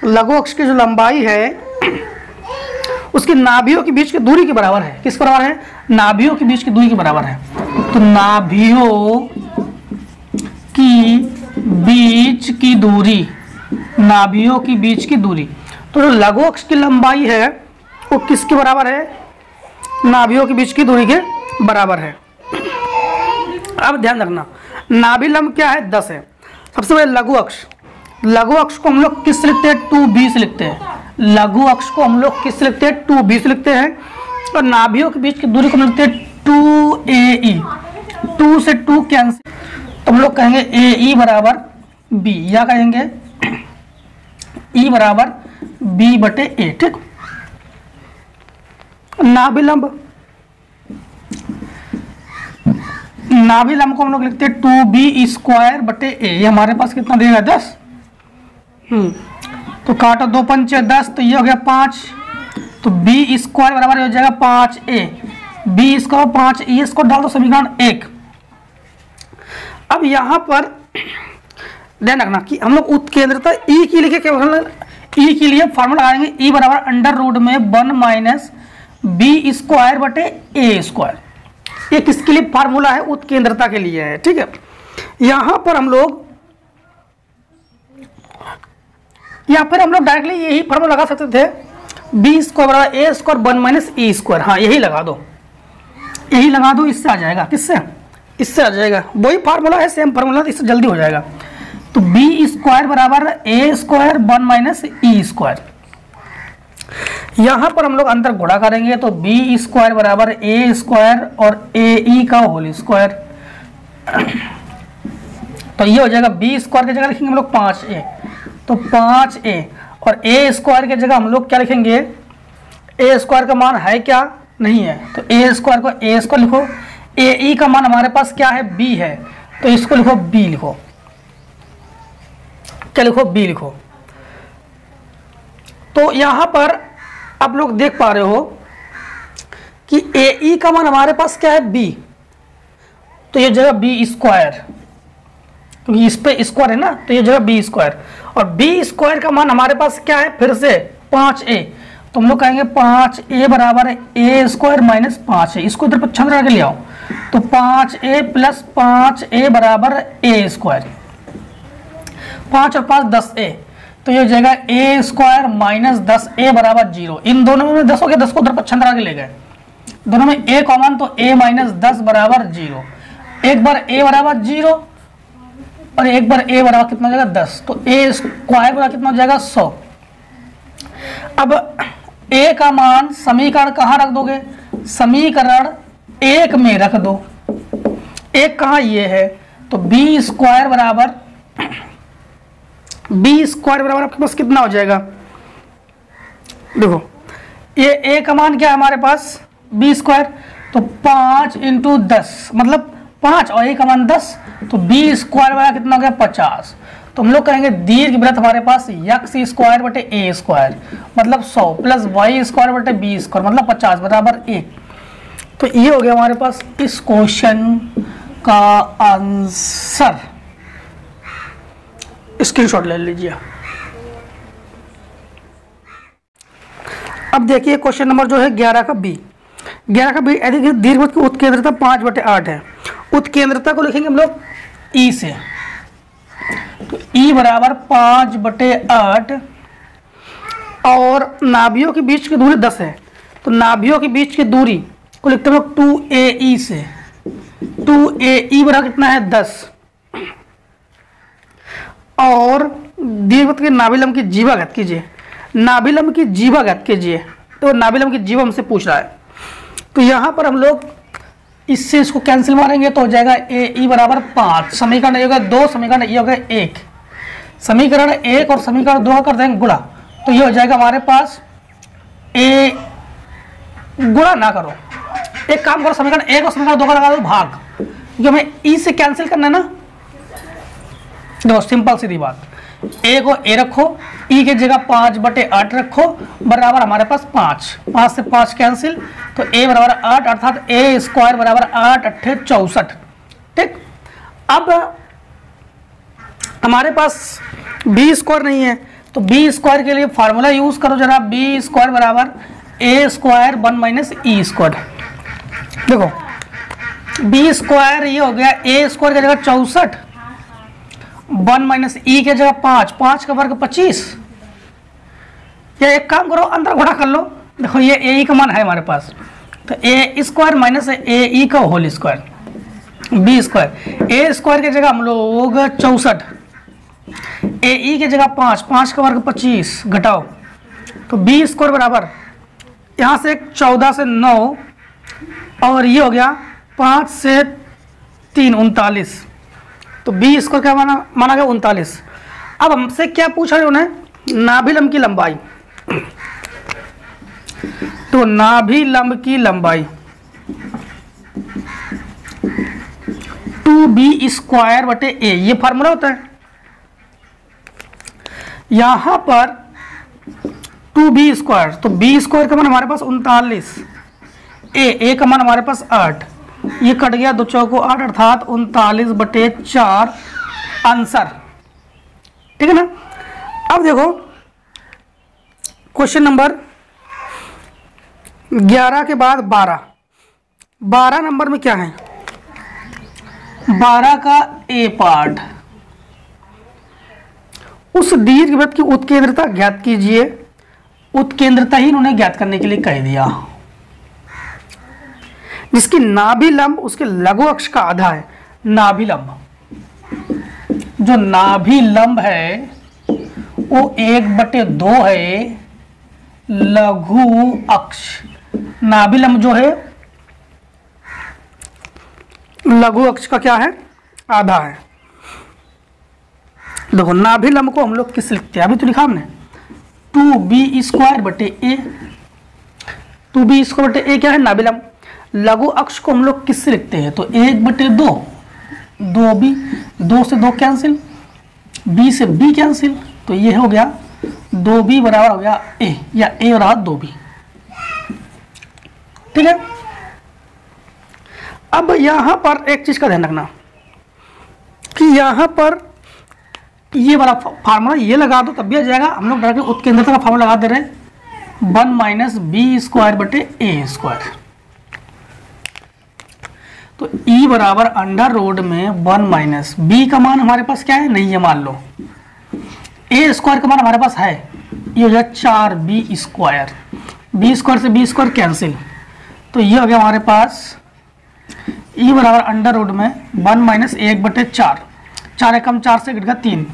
लघु अक्ष की जो लंबाई है उसकी नाभियों के बीच की दूरी के बराबर है, किस बराबर है, नाभियों के बीच की दूरी के बराबर है, तो नाभियों की बीच की दूरी, नाभियों की बीच की दूरी, तो जो लघु अक्ष की लंबाई है वो किसके बराबर है? नाभियों के बीच की दूरी के बराबर है। अब ध्यान रखना, नाभि लंब क्या है? 10 है। सबसे पहले लघु अक्ष, लघु अक्ष को हम लोग किस लिखते हैं? 2b से लिखते हैं। लघु अक्ष को हम लोग किस लिखते हैं? 2b से लिखते हैं। और नाभियों के बीच की दूरी को हम लिखते हैं 2ae। 2 से 2 कैंसिल, तो हम लोग कहेंगे ae बराबर b, या कहेंगे e बराबर b बटे a। ठीक, नाभिलंब, नाभिलंब को हम लोग लिखते हैं 2b स्क्वायर बटे a। ये हमारे पास कितना देगा? 10। तो काटो 2 पंचे 10, तो ये हो गया 5। तो b स्क्वायर बराबर हो जाएगा 5a। b स्क्वायर 5e, इसको डाल दो समीकरण 1। अब यहाँ पर ध्यान रखना कि हम लोग उत्केंद्रता e की लिखे, e के लिए फॉर्मूला लगाएंगे e बराबर अंडर रूट में 1 माइनस b स्क्वायर बटे a स्क्वायर। ये किसके लिए फार्मूला है? उत्केंद्रता के लिए है। ठीक है, यहां पर हम लोग डायरेक्टली यही फार्मूला लगा सकते थे, b स्क्वायर बराबर a square 1 minus e square. हाँ, यही लगा दो, यही लगा दो, इससे आ जाएगा। किससे? इससे आ जाएगा। वही फार्मूला है, सेम फार्मूला, इससे जल्दी हो जाएगा। तो b स्क्वायर बराबर a square 1 minus e square. यहां पर हम लोग अंदर गुणा करेंगे, तो b स्क्वायर बराबर a स्क्वायर और ae का होल स्क्वायर। तो ये हो जाएगा b स्क्वायर की जगह लिखेंगे हम लोग 5a, तो 5a, और a स्क्वायर की जगह हम लोग क्या लिखेंगे? a स्क्वायर का मान है क्या? नहीं है, तो a स्क्वायर को a स्क्वायर लिखो। ae का मान हमारे पास क्या है? b है, तो इसको लिखो b लिखो। क्या लिखो? b लिखो। तो यहां पर आप लोग देख पा रहे हो कि ae का मान हमारे पास क्या है? b, तो ये जगह b स्क्वायर, क्योंकि इस पे स्क्वायर है ना, तो ये जगह b स्क्वायर। और b स्क्वायर का मान हमारे पास क्या है? फिर से 5a, तो हम लोग कहेंगे 5a बराबर है a स्क्वायर माइनस 5a। इसको इधर पर छंद रख ले आओ, तो 5a प्लस 5a बराबर a स्क्वायर। 5 और 5 10a, तो ये हो जाएगा a स्क्वायर माइनस 10a बराबर 0। इन दोनों में 10 हो गया, 10 को उधर पर छंद रख ले गए, दोनों में a कॉमन, तो a माइनस 10 बराबर 0। एक बार a बराबर 0 और एक बार a बराबर कितना हो जाएगा? 10। तो a स्क्वायर बराबर कितना हो जाएगा? 100। अब a का मान समीकरण कहाँ रख दोगे? समीकरण 1 में रख दो। एक कहाँ? ये है, तो b स्क्वायर बराबर आपके पास कितना हो जाएगा? देखो, ये a का मान क्या है हमारे पास? b स्क्वायर, तो 5 इंटू 10 मतलब 5, और a का मान 10, तो b स्क्वायर वाला कितना हो गया? 50। तो हम लोग कहेंगे दीर्घ वृत्त हमारे पास x स्क्वायर बटे a स्क्वायर मतलब 100 प्लस y स्क्वायर बटे b स्क्वायर मतलब 50 बराबर 1। तो ये हो गया हमारे पास इस क्वेश्चन का आंसर। स्क्रीनशॉट ले लीजिए। अब देखिए क्वेश्चन नंबर जो है 11 का बी। 11 का बी, यदि दीर्घवृत्त की उत्केंद्रता 5/8 है, उत्केंद्रता को लिखेंगे हम लोग ई से, तो ई बराबर 5/8 और नाभियों के बीच की दूरी 10 है, तो नाभियों के बीच की दूरी को लिखते हैं 2ae से। 2ae बराबर कितना है? 10। और दीर्घवृत्त के नाभिलंब की जीवा ज्ञात कीजिए। नाभिलंब की जीवा ज्ञात कीजिए, तो नाभिलंब की जीवा हमसे पूछ रहा है। तो यहाँ पर हम लोग इससे इसको कैंसिल मारेंगे तो हो जाएगा ae बराबर 5। समीकरण ए होगा 2, समीकरण ए होगा 1। समीकरण 1 और समीकरण 2 कर देंगे गुणा, तो ये हो जाएगा हमारे पास a। गुणा ना करो, एक काम करो, समीकरण 1 और समीकरण 2 का लगा दो भाग, क्योंकि हमें e से कैंसिल करना है ना। देखो सिंपल सीधी बात, a को a रखो, e की जगह 5/8 रखो, बराबर हमारे पास 5 से 5 कैंसिल, तो a बराबर 8 अर्थात a स्क्वायर बराबर 8 8 64। ठीक, अब हमारे पास b स्क्वायर नहीं है, तो b स्क्वायर के लिए फार्मूला यूज करो जरा। b स्क्वायर बराबर a square 1 minus e square. देखो b स्क्वायर ये हो गया a स्क्वायर की जगह 64, 1 माइनस ई के जगह 5, 5 का वर्ग 25। या एक काम करो अंदर गुणा कर लो, देखो ये ए ई का मान है हमारे पास, तो ए स्क्वायर माइनस ए ई का होल स्क्वायर, बी स्क्वायर। ए स्क्वायर की जगह हम लोग 64, ए ई की जगह 5, 5 का वर्ग 25 घटाओ, तो बी स्क्वायर बराबर यहाँ से 14 से 9 और ये हो गया 5 से 3 39, तो बी स्क्वायर क्या माना गया 39। अब हमसे क्या पूछा है उन्हें, नाभि लंब की लंबाई। तो नाभि लंब की लंबाई 2b स्क्वायर बटे ए, ये फार्मूला होता है। यहां पर 2b स्क्वायर, तो b स्क्वायर का मान हमारे पास 39, ए का मान हमारे पास 8, ये कट गया 2 चौको 8 अर्थात 39 बटे 4 आंसर। ठीक है ना। अब देखो क्वेश्चन नंबर 11 के बाद 12 नंबर में क्या है, 12 का ए पार्ट, उस दीर्घवृत्त की उत्केंद्रता ज्ञात कीजिए। उत्केंद्रता ही उन्होंने ज्ञात करने के लिए कह दिया, जिसकी नाभि लंब उसके लघु अक्ष का आधा है। नाभि लंब, जो नाभि लंब है वो 1/2 है लघु अक्ष। नाभि लंब जो है लघु अक्ष का क्या है, आधा है। देखो नाभि लंब को हम लोग किस लिखते हैं, अभी तो लिखा हमने 2b स्क्वायर बटे ए। 2b स्क्वायर बटे ए क्या है, नाभि लंब। लघु अक्ष को हम लोग किससे लिखते हैं, तो 1/2, 2b, 2 से 2 कैंसिल, b से b कैंसिल, तो ये हो गया 2b बराबर हो गया a, या a बराबर 2b। ठीक है। अब यहां पर एक चीज का ध्यान रखना कि यहां पर ये वाला फार्मूला ये लगा दो तब भी आ जाएगा। हम लोग डायरेक्ट उत्केंद्रता का फार्मूला लगा दे रहे हैं, 1 माइनस बी स्क्वायर बटे ए स्क्वायर। तो E बराबर अंडर रोड में 1 माइनस बी का मान हमारे पास क्या है, नहीं है मान लो, ए स्क्वायर का मान हमारे पास है, ये हो गया 4b स्क्वायर, बी स्क्वायर से बी स्क्वायर कैंसिल, तो ये हो गया हमारे पास E बराबर अंडर रूट में 1 माइनस 1/4, 4 एकम 4 से घट गया 3,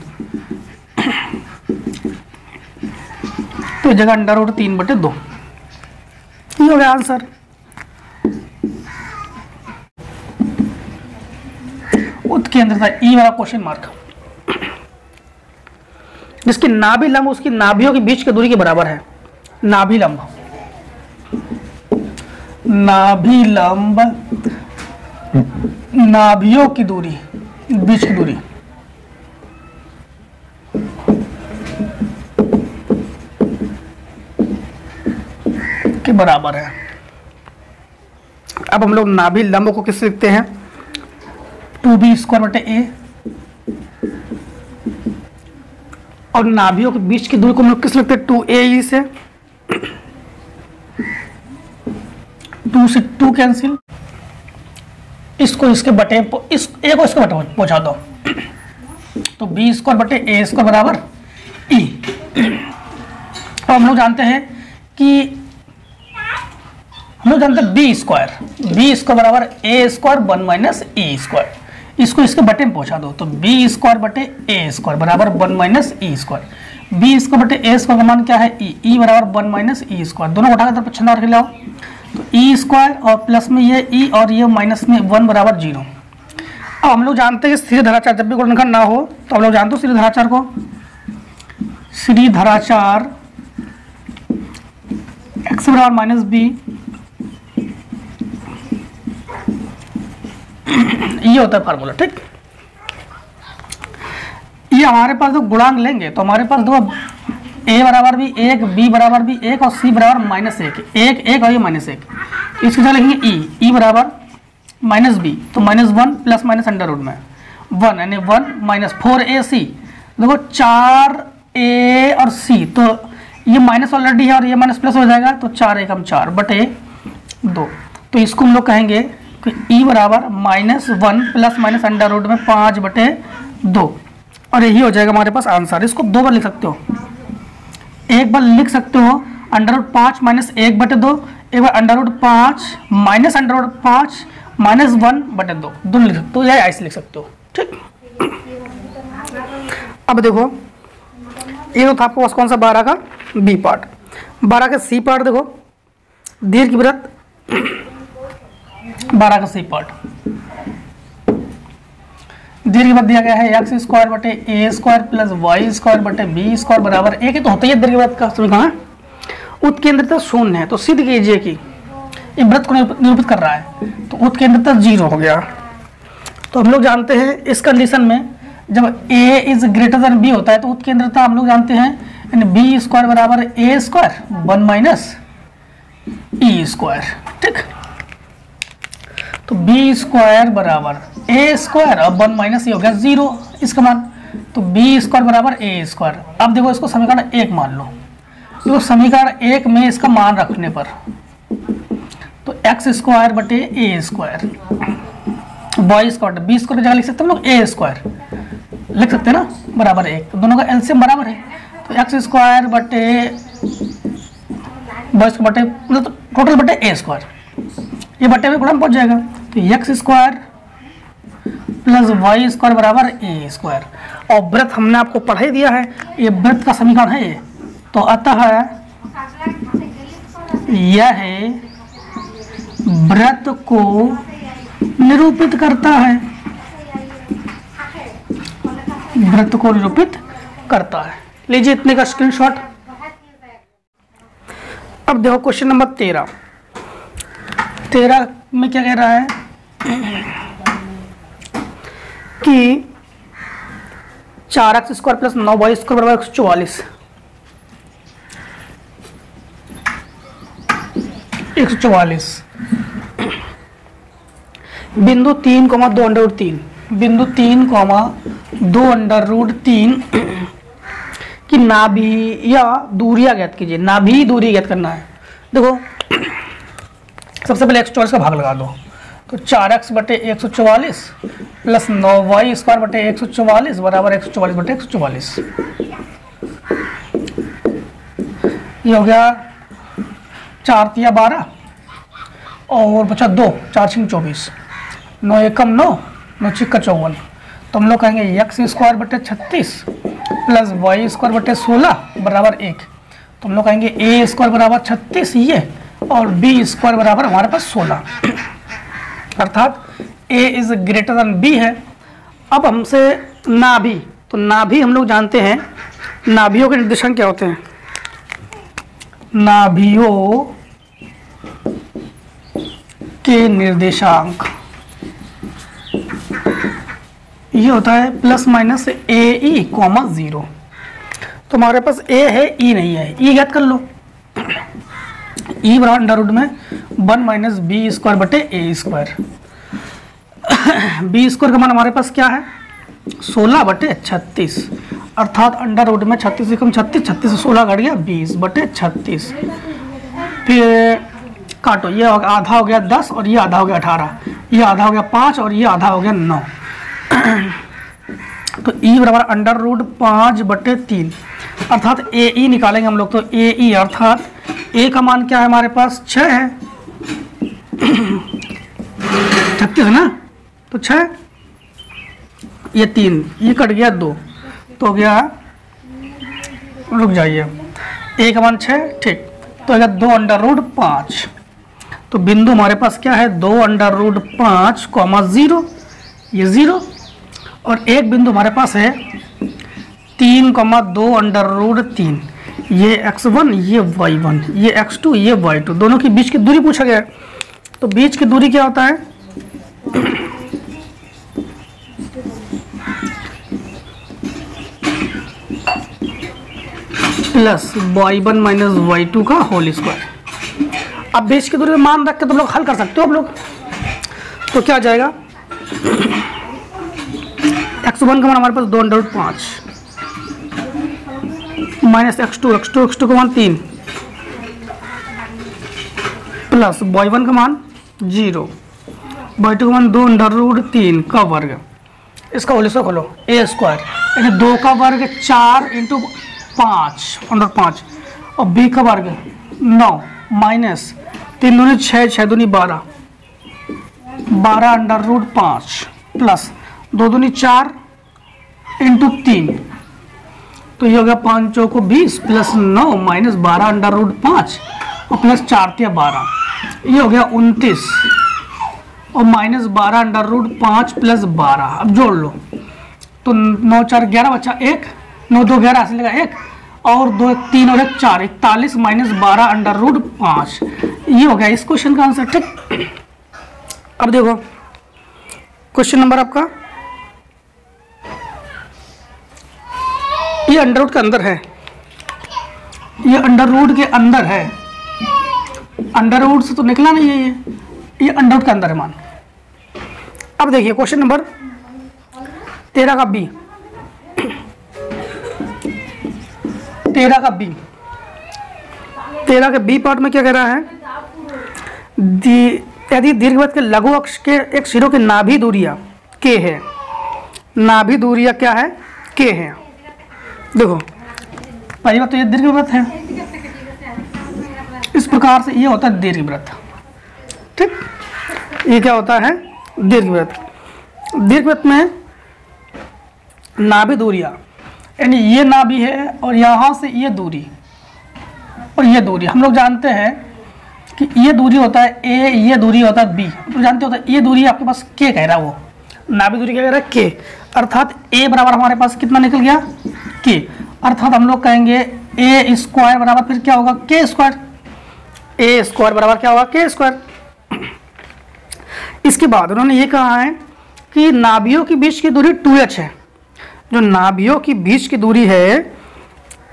तो जगह अंडर रूट 3/2, ये हो गया आंसर। उत्केंद्रता ई वाला क्वेश्चन मार्क, जिसकी नाभि लंब उसकी नाभियों के बीच की दूरी के बराबर है। नाभि लंब, नाभि लंब नाभियों की दूरी, बीच की दूरी, के बराबर है। अब हम लोग नाभि लंब को किससे लिखते हैं, 2b स्क्वायर बटे ए, और नाभियों के बीच की दूरी को हम लोग किस लिखते हैं, 2ae से, 2 से 2 कैंसिल, इसको इसके बटे इस ए को इसके बटे पहुंचा दो, तो बी स्क्वायर बटे ए स्क्वायर बराबर ई। तो हम लोग जानते हैं कि बी स्क्वायर बराबर A square 1 minus E square, इसको इसके बटे में पहुंचा दो, तो बी स्क्वायर बटे ए स्क्वायर बराबर 1 minus E square. B square बटे ए स्क्वायर का मान क्या है, ई बराबर 1 माइनस ई स्क्वायर, दोनों उठा कर छंदा करके लाओ, तो ई स्क्वायर और प्लस में ये ई और ये माइनस में 1 बराबर 0। अब हम लोग जानते हैं कि सीधे धराचार जब भी गुणनखंड ना हो, तो हम लोग जानते हो सीधे धराचार को, सीधी धराचार एक्स बराबर माइनस बी, ये होता है फार्मूला। ठीक, ये हमारे पास जो गुणांक लेंगे तो हमारे पास दो, ए बराबर भी 1, बी बराबर भी 1 और सी बराबर -1, 1 और ये -1, इसके साथ लिखेंगे ई बराबर माइनस बी, तो -1 प्लस माइनस अंडर रूट में 1 यानी 1 माइनस 4ac, देखो 4a और c, तो ये माइनस ऑलरेडी है और ये माइनस प्लस हो जाएगा, तो 4 एकम 4 बटे 2, तो इसको हम लोग कहेंगे कि ई बराबर -1 प्लस माइनस अंडर रूट में 5/2, और यही हो जाएगा हमारे पास आंसर। इसको 2 बार लिख सकते हो, एक बार लिख सकते हो अंडर रूट 5 माइनस 1/2, एक बार under root 5 minus under root 5 minus 1/2, दोनों लिख सकते हो या ऐसे लिख सकते हो। ठीक, अब देखो ये तो था आपके पास कौन सा 12 का बी पार्ट। 12 का सी पार्ट देखो, दीर्घवृत्त 12 का सी पार्ट। दीर्घवृत्त दिया गया है एक्स स्क्वायर बटे A square plus Y square बटे बी स्क्वायर बराबर 1 है, तो होता ही है दीर्घवृत्त का समीकरण। उत्केंद्रिता शून्य है, तो सिद्ध कीजिए कि ये वृत्त को निरूपित कर रहा है, तो उत्केंद्रिता 0 हो गया। तो हम लोग जानते हैं इस कंडीशन में जब a is greater then b होता है तो उत्केंद्रिता हम लोग जानते हैं बी स्क्वायर बराबर A square 1 minus E square. ठीक, तो बी स्क्वायर बराबर ए स्क्वायर और 1 माइनस ई हो गया 0 इसका मान, तो बी स्क्वायर बराबर ए स्क्वायर। अब देखो इसको समीकरण 1 मान लो, देखो समीकरण 1 में इसका मान रखने पर तो एक्स स्क्वायर बटे A square Y square B square की जगह लिख सकते हैं हम लोग ए स्क्वायर लिख सकते हैं ना, बराबर 1, तो दोनों का एलसीएम बराबर है, तो एक्स स्क्वायर बटे वाई स्क्वायर बटे मतलब टोटल बटे ए स्क्वायर, ये बटे में गुणा पहुंच जाएगा, तो X square plus Y square बराबर ए स्क्वायर। और वृत्त हमने आपको पढ़ा ही दिया है, ये वृत्त का समीकरण है ये, तो अतः यह वृत्त को निरूपित करता है, वृत्त को निरूपित करता है। लीजिए इतने का स्क्रीनशॉट। अब देखो क्वेश्चन नंबर 13 में क्या कह रहा है कि 4x square plus 9y square बराबर 144 बिंदु 3, 2 अंडर रूट 3 बिंदु 3, 2 अंडर रूट 3 की नाभि या दूरियां ज्ञात कीजिए। नाभि दूरी ज्ञात करना है। देखो सबसे पहले 144 का भाग लगा दो, तो 4x बटे 144 प्लस 9y स्क्वायर बटे 144 बराबर 144 बटे 144। ये हो गया 4 तिया 12 और बचा 2, 4 छिंग 24, 9 एकम 9, 9 छिक्का 54, तो हम लोग कहेंगे एक्स स्क्वायर बटे 36 प्लस वाई स्क्वायर बटे 16 बराबर 1, तो हम लोग कहेंगे ए स्क्वायर बराबर 36 ये और बी स्क्वायर बराबर हमारे पास 16, अर्थात ए इज ग्रेटर देन बी है। अब हमसे नाभि, तो नाभि हम लोग जानते हैं नाभियों के निर्देशांक क्या होते हैं। नाभियों के निर्देशांक ये होता है प्लस माइनस ए ई कॉमा 0, तो हमारे पास ए है ई नहीं है, ई ज्ञात कर लो। ई बराबर अंडर रूट में 1 माइनस बी स्क्वायर बटे ए स्क्वायर। बी स्क्वायर का मान हमारे पास क्या है 16 बटे 36, अर्थात अंडर रूट में 36 कम 36, 36 से 16 घट गया 20 बटे 36। फिर काटो, ये आधा हो गया 10 और ये आधा हो गया 18, ये आधा हो गया 5 और ये आधा हो गया 9, तो ई बराबर अंडर रूट 5 बटे 3, अर्थात ए ई निकालेंगे हम लोग, तो ए ई अर्थात ए का मान क्या है हमारे पास 6 है 36 है ना, तो 6 ये 3 ये कट गया 2, तो हो गया रुक जाइए ए का मान 6 ठीक, तो हो गया 2 अंडर रूट 5, तो बिंदु हमारे पास क्या है 2 अंडर रूट 5 कॉमा 0 ये 0, और एक बिंदु हमारे पास है 3,2 अंडर रूट 3, ये x1 ये y1 ये x2 ये y2, दोनों के बीच की दूरी पूछा गया है, तो बीच की दूरी क्या होता है प्लस y1 माइनस y2 का होल स्क्वायर। अब बीच की दूरी में मान रख के तुम लोग हल कर सकते हो आप लोग, तो क्या आ जाएगा x1 का मान हमारे पास 2 अंडर रूट 5 माइनस x2 का मान 3 प्लस y1 का मान 0 y2 का मान 2 अंडर रूट 3 का वर्ग, इसका होल स्क्वायर खोलो ए स्क्वायर यानी 2 का वर्ग 4 इंटू 5 अंडर 5 और b का वर्ग 9 माइनस 3 दूनी 6, 6 दूनी 12, 12 अंडर रूट 5 प्लस 2 दूनी 4 इंटू 3, तो ये हो गया 5 चौको 20 प्लस 9 माइनस 12 अंडर रूट 5 और प्लस 4 तिया 12, ये हो गया 29 और माइनस 12 अंडर रूट 5 प्लस 12। अब जोड़ लो तो 9 4 11 बचा 1, 9 2 11 ऐसे लगा 1 और 2 3 और 1 4, 41 माइनस 12 अंडर रूट 5, ये हो गया इस क्वेश्चन का आंसर। ठीक, अब देखो क्वेश्चन नंबर आपका, ये अंडर रूट के अंदर है, ये अंडर रूट के अंदर है, अंडर रूट से तो निकला नहीं है, ये अंडर रूट के अंदर है मान। अब देखिए क्वेश्चन नंबर 13 का बी, 13 का बी, 13 के बी पार्ट में क्या कह रहा है, यदि दीर्घवृत्त के लघु अक्ष के एक सिरों की नाभि दूरियां के है, नाभि दूरियां क्या है, के है। देखो पहली बात तो ये दीर्घवृत्त है, इस प्रकार से ये होता है दीर्घवृत्त। ठीक, ये क्या होता है, दीर्घवृत्त। दीर्घवृत्त में नाभि दूरियां यानी ये नाभि है और यहाँ से ये दूरी और ये दूरी, हम लोग जानते हैं कि ये दूरी होता है ए, ये दूरी होता है बी, तो जानते होता है ये दूरी आपके पास के कह रहा है, वो नाभि दूरी क्या कह रहा है, के, अर्थात ए बराबर हमारे पास कितना निकल गया, के, अर्थात हम लोग कहेंगे ए स्क्वायर बराबर फिर क्या होगा, के स्क्वायर, ए स्क्वायर बराबर क्या होगा, के स्क्वायर। इसके बाद उन्होंने ये कहा है कि नाभियों के बीच की दूरी 2h है, जो नाभियों की बीच की दूरी है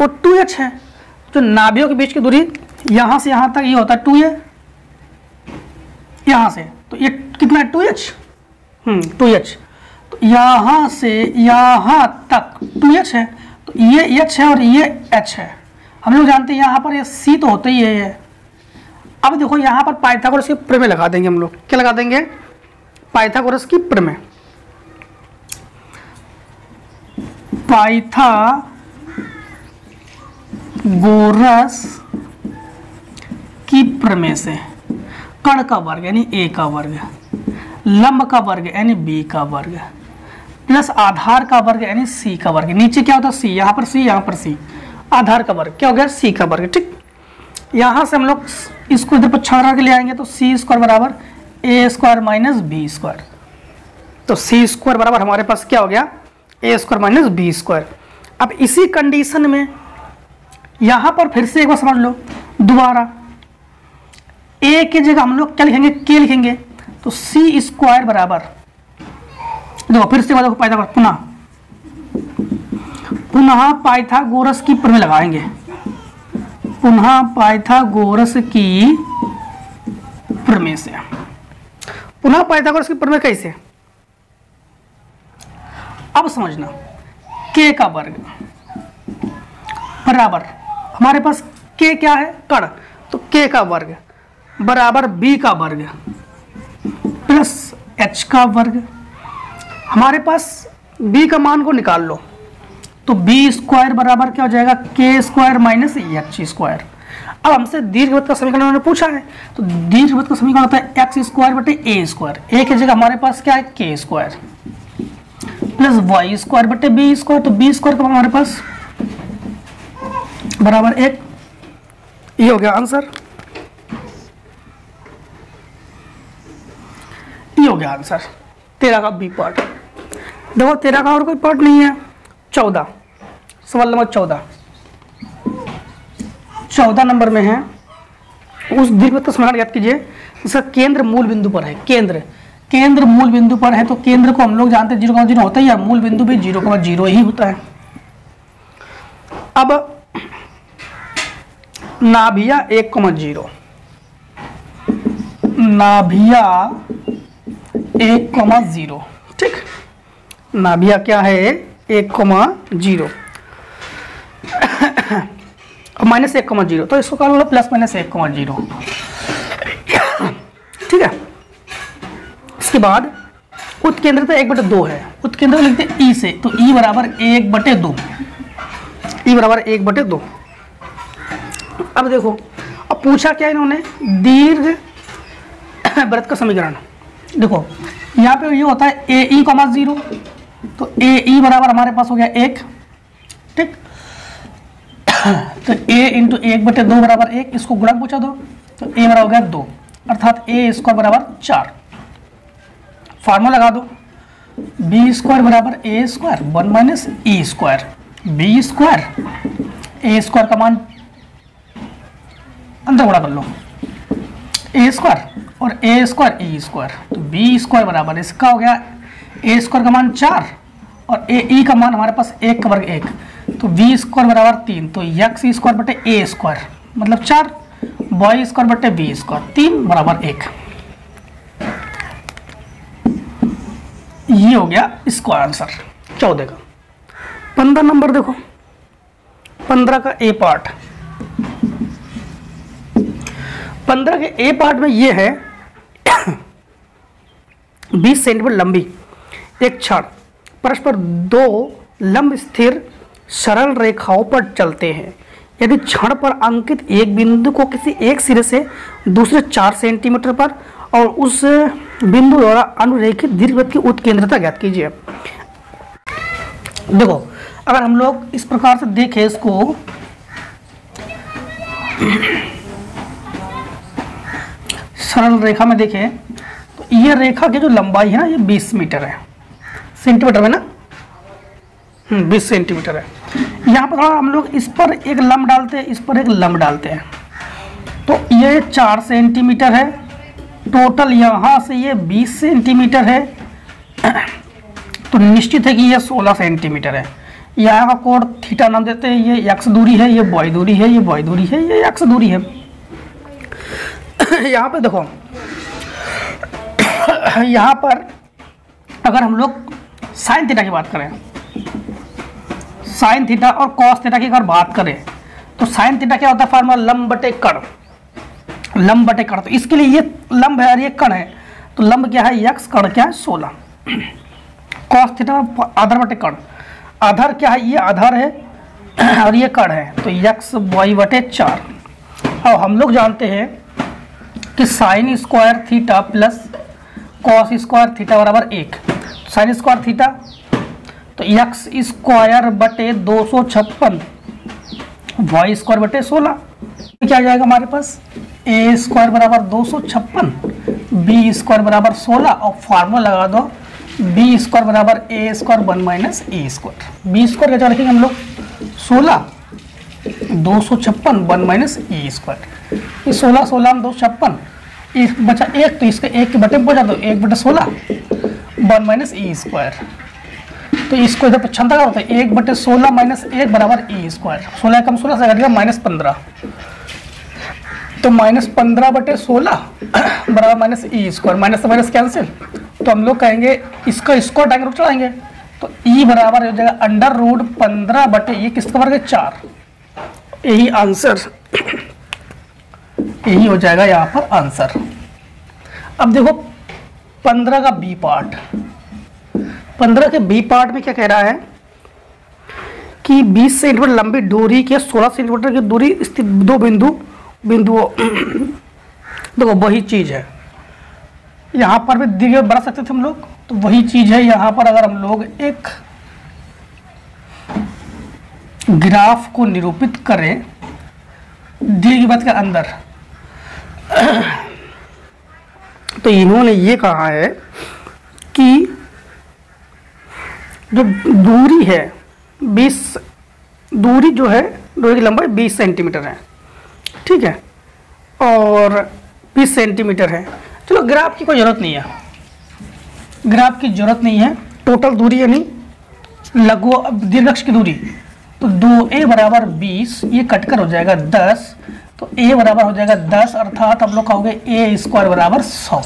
वो 2h है, जो नाभियों के बीच की दूरी यहाँ से यहाँ तक ये होता है 2a, यहाँ से तो ये कितना है 2h, 2h, तो यहाँ से यहाँ तक 2h है, तो ये h है और ये h है। हम लोग जानते हैं यहाँ पर ये c तो होता ही है। अब देखो यहाँ पर पाइथागोरस की प्रमेय लगा देंगे हम लोग, क्या लगा देंगे, पाइथागोरस की प्रमेय, पाइथागोरस की प्रमेय से कर्ण का वर्ग यानी a का वर्ग, लंब का वर्ग यानी b का वर्ग प्लस आधार का वर्ग यानी c का वर्ग, नीचे क्या होता है c, यहाँ पर c, यहाँ पर c, आधार का वर्ग क्या हो गया, c का वर्ग। ठीक, यहाँ से हम लोग इसको इधर पर छाड़ा के ले आएंगे तो c स्क्वायर बराबर a square minus b square, तो c स्क्वायर बराबर हमारे पास क्या हो गया, a square minus b square. अब इसी कंडीशन में यहाँ पर फिर से एक बार समझ लो दोबारा, a की जगह हम लोग क्या लिखेंगे, k लिखेंगे, तो c स्क्वायर बराबर, देखो फिर से पाइथागोरस पुनः पाइथागोरस की प्रमेय लगाएंगे, पुनः पाइथागोरस की प्रमेय से, पुनः पाइथागोरस की प्रमेय कैसे, अब समझना, k का वर्ग बराबर हमारे पास k क्या है, कर्ण, तो k का वर्ग बराबर b का वर्ग प्लस h का वर्ग, हमारे पास b का मान को निकाल लो तो b स्क्वायर बराबर क्या हो जाएगा, k square minus h square. अब हमसे दीर्घवृत्त का समीकरण उन्होंने पूछा है, तो दीर्घवृत्त का समीकरण होता है x स्क्वायर बटे a स्क्वायर, a की जगह हमारे पास क्या है, k square plus y square बटे b स्क्वायर, तो b स्क्वायर का हमारे पास बराबर 1, ये हो गया आंसर, ये हो गया आंसर 13 का बी पार्ट। देखो 13 का और कोई पार्ट नहीं है, 14, सवाल नंबर 14 नंबर में है, उस दीर्घवृत्त का समीकरण याद कीजिए इसका केंद्र मूल बिंदु पर है, केंद्र मूल बिंदु पर है, तो केंद्र को हम लोग जानते हैं 0,0 होता है, या मूल बिंदु भी 0,0 ही होता है। अब नाभिया 1,0, नाभिया 1,0, ठीक, नाभिया क्या है 1,0 और माइनस 1,0, तो इसको कर लो प्लस माइनस 1,0, ठीक है। इसके बाद उत्केंद्रिता 1/2 है, उत्केंद्रिता लिखते हैं ई से, तो ई बराबर 1/2, ई बराबर 1/2। अब देखो, अब पूछा क्या इन्होंने, दीर्घ वृत्त का समीकरण। देखो यहाँ पे ये होता है ए ई कॉमा 0, तो ए ई बराबर हमारे पास हो गया 1, ठीक। तो a इंटू 1/2 बराबर 1, इसको गुणक पूछा दो, तो a बराबर हो गया 2, अर्थात a स्क्वायर बराबर 4। फार्मूला लगा दो, b स्क्वायर बराबर a square 1 minus e square, b square a square का मान अंदर गुणा कर लो, a स्क्वायर और a स्क्वायर e स्क्वायर, तो b स्क्वायर बराबर इसका हो गया a स्क्वायर का मान 4 और a e का मान हमारे पास 1 का वर्ग 1, तो v स्क्वायर बराबर 3, तो x स्क्वायर बटे a स्क्वायर मतलब 4, y स्क्वायर बटे b स्क्वायर 3 बराबर 1। ये हो गया इसका आंसर 14 का। 15 नंबर देखो, 15 का ए पार्ट। 15 के ए पार्ट में ये है 20 सेंटीमीटर लंबी एक छड़ परस्पर 2 लंब स्थिर सरल रेखाओं पर चलते हैं। यदि क्षण पर अंकित एक बिंदु को किसी एक सिरे से दूसरे 4 सेंटीमीटर पर और उस बिंदु द्वारा अनुरेखित दीर्घवृत्त की उत्केंद्रता ज्ञात कीजिए। देखो अगर हम लोग इस प्रकार से देखें इसको, सरल रेखा में देखें तो ये रेखा की जो लंबाई है ना ये 20 मीटर है, सेंटीमीटर में ना 20 सेंटीमीटर है। यहाँ पर हम लोग इस पर एक लंब डालते हैं, इस पर एक लंब डालते हैं, तो ये 4 सेंटीमीटर है टोटल, यहाँ से ये 20 सेंटीमीटर है, तो निश्चित है कि ये 16 सेंटीमीटर है। यहाँ का कोण थीटा नाम देते हैं, ये x दूरी है, ये y दूरी है, ये y दूरी है, ये x दूरी है। यहाँ पे देखो यहाँ पर अगर हम लोग साइन थीटा की बात करें, साइन थीटा और कॉस थीटा की अगर बात करें तो साइन थीटा क्या होता है, फार्मूला लंब बटे कण, लंब बटे कण। तो इसके लिए ये लंब है और ये कण है, तो लंब क्या है x, कण क्या है 16। कॉस थीटा आधार बटे कण, आधार क्या है ये आधार है और ये कण है, तो x y बटे 4। अब हम लोग जानते हैं कि sine square theta plus cos square theta बराबर 1, साइन स्क्वायर थीटा तो x स्क्वायर बटे 256 y स्क्वायर बटे 16, क्या आ जाएगा हमारे पास a स्क्वायर बराबर 256 b स्क्वायर बराबर 16 और फार्मूला लगा दो b स्क्वायर बराबर a square 1 minus e square. b square क्या लिखेंगे हम लोग 16, 256 1 माइनस e स्क्वायर, ये 16 16 में 256, एक बचा 1 तो इसके 1 के बटे में पहुँचा दो 1 बटे 16 1 माइनस e स्क्वायर, तो इसको इधर क्षमता का होता है 1 बटे 16 माइनस 1 बराबर e स्क्वायर, 16 कम 16 से घटेगा -15, तो -15 बटे 16 बराबर माइनस e स्क्वायर, माइनस से माइनस कैंसिल, तो हम लोग कहेंगे इसका स्क्वायर टाइम रूट चढ़ाएंगे, तो e बराबर हो जाएगा √15 बटे ये किसका वर्ग है 4। यही आंसर, यही हो जाएगा यहाँ पर आंसर। अब देखो 15 का बी पार्ट, 15 के बी पार्ट में क्या कह रहा है कि 20 सेंटीमीटर लंबी डोरी के 16 सेंटीमीटर की दूरी स्थित 2 बिंदुओं देखो वही चीज़ है, यहाँ पर भी दीर्घ बढ़ा सकते थे हम लोग, तो वही चीज़ है यहाँ पर। अगर हम लोग एक ग्राफ को निरूपित करें दीर्घवृत्त के अंदर, तो इन्होंने ये कहा है कि जो दूरी है 20, दूरी जो है डोरी की लंबाई 20 सेंटीमीटर है, ठीक है, और 20 सेंटीमीटर है। चलो ग्राफ की कोई ज़रूरत नहीं है, ग्राफ की ज़रूरत नहीं है, टोटल दूरी यानी लघु दीर्घअक्ष की दूरी, तो 2a बराबर 20, ये कटकर हो जाएगा 10, तो a बराबर हो जाएगा 10, अर्थात हम लोग कहोगे a स्क्वायर बराबर 100,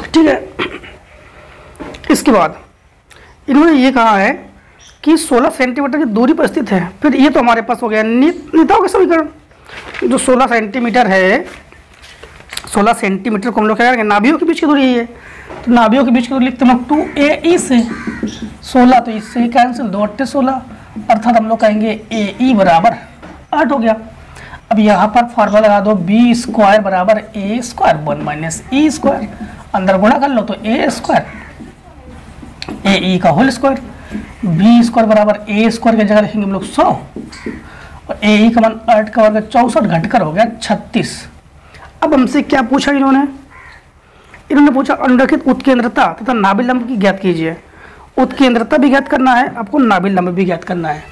ठीक है। इसके बाद इन्होंने ये कहा है कि 16 सेंटीमीटर की दूरी पर स्थित है, फिर ये तो हमारे पास हो गया नियताओं का समीकरण, जो 16 सेंटीमीटर है, 16 सेंटीमीटर को हम लोग क्या करेंगे नाभियों के बीच की दूरी है, तो नाभियों के बीच की दूरी लिखते हैं 2ae से 16, तो इससे ही कैंसिल 2 × 16, अर्थात हम लोग कहेंगे ae बराबर 8 हो गया। अब यहाँ पर फॉर्मूला लगा दो, बी स्क्वायर बराबर A square 1 minus E square, अंदर गुणा कर लो तो ए स्क्वायर ए ई का होल स्क्वायर, बी स्क्वायर बराबर ए स्क्वायर की जगह लिखेंगे हम लोग 100 और ए ई का मान 8 का वर्ग 64 घटकर हो गया 36। अब हमसे क्या पूछा इन्होंने पूछा अनुरेखित उत्केंद्रता तथा नाभि लंब की ज्ञात कीजिए। उत्केंद्रता भी ज्ञात करना है आपको, नाभि लंब भी ज्ञात करना है।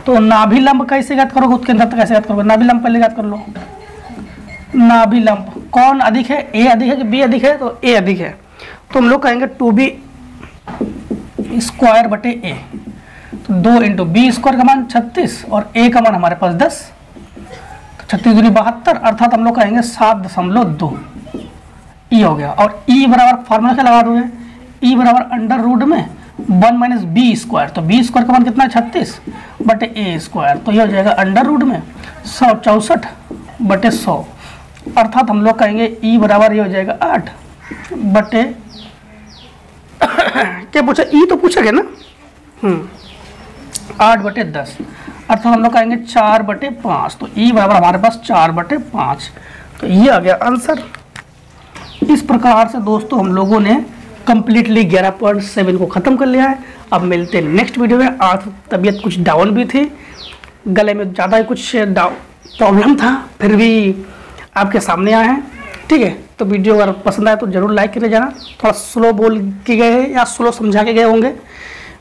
तो नाभि लंब कैसे ज्ञात करोगे, उत्केंद्रता कैसे ज्ञात करोगे? नाभि लंब पहले ज्ञात कर लो। नाभि लंब कौन अधिक है, ए अधिक है कि बी अधिक है? तो ए अधिक है, तो हम लोग कहेंगे 2b स्क्वायर बटे ए, तो 2 इंटू बी स्क्वायर का मान 36 और ए का मान हमारे पास 10, तो 36 दूनी 72, अर्थात हम लोग कहेंगे 7.2 ई हो गया। और ई बराबर फार्मूला क्या लगा दोगे, ई बराबर अंडर रूट में 1 माइनस बी स्क्वायर, तो बी स्क्वायर का मान कितना है 36 बटे ए स्क्वायर, तो ये हो जाएगा अंडर रूट में 164 बटे 100, अर्थात हम लोग कहेंगे ई बराबर ये हो जाएगा 8 बटे क्या पूछा, ई तो पूछा गया ना 8 बटे 10, अर्थात हम लोग कहेंगे 4 बटे 5, तो ई बराबर हमारे पास 4 बटे 5, तो ये आ गया आंसर। इस प्रकार से दोस्तों हम लोगों ने कंप्लीटली 11.7 को ख़त्म कर लिया है। अब मिलते हैं नेक्स्ट वीडियो में। आज तबीयत कुछ डाउन भी थी, गले में ज़्यादा ही कुछ प्रॉब्लम था, फिर भी आपके सामने आए हैं, ठीक है। तो वीडियो अगर पसंद आए तो ज़रूर लाइक करके जाना। थोड़ा स्लो बोल के गए हैं या स्लो समझा के गए होंगे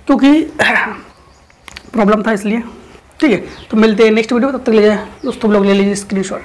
क्योंकि प्रॉब्लम था इसलिए, ठीक है। तो मिलते हैं नेक्स्ट वीडियो में, तब तक ले जाए दोस्तों लोग ले लीजिए स्क्रीनशॉट।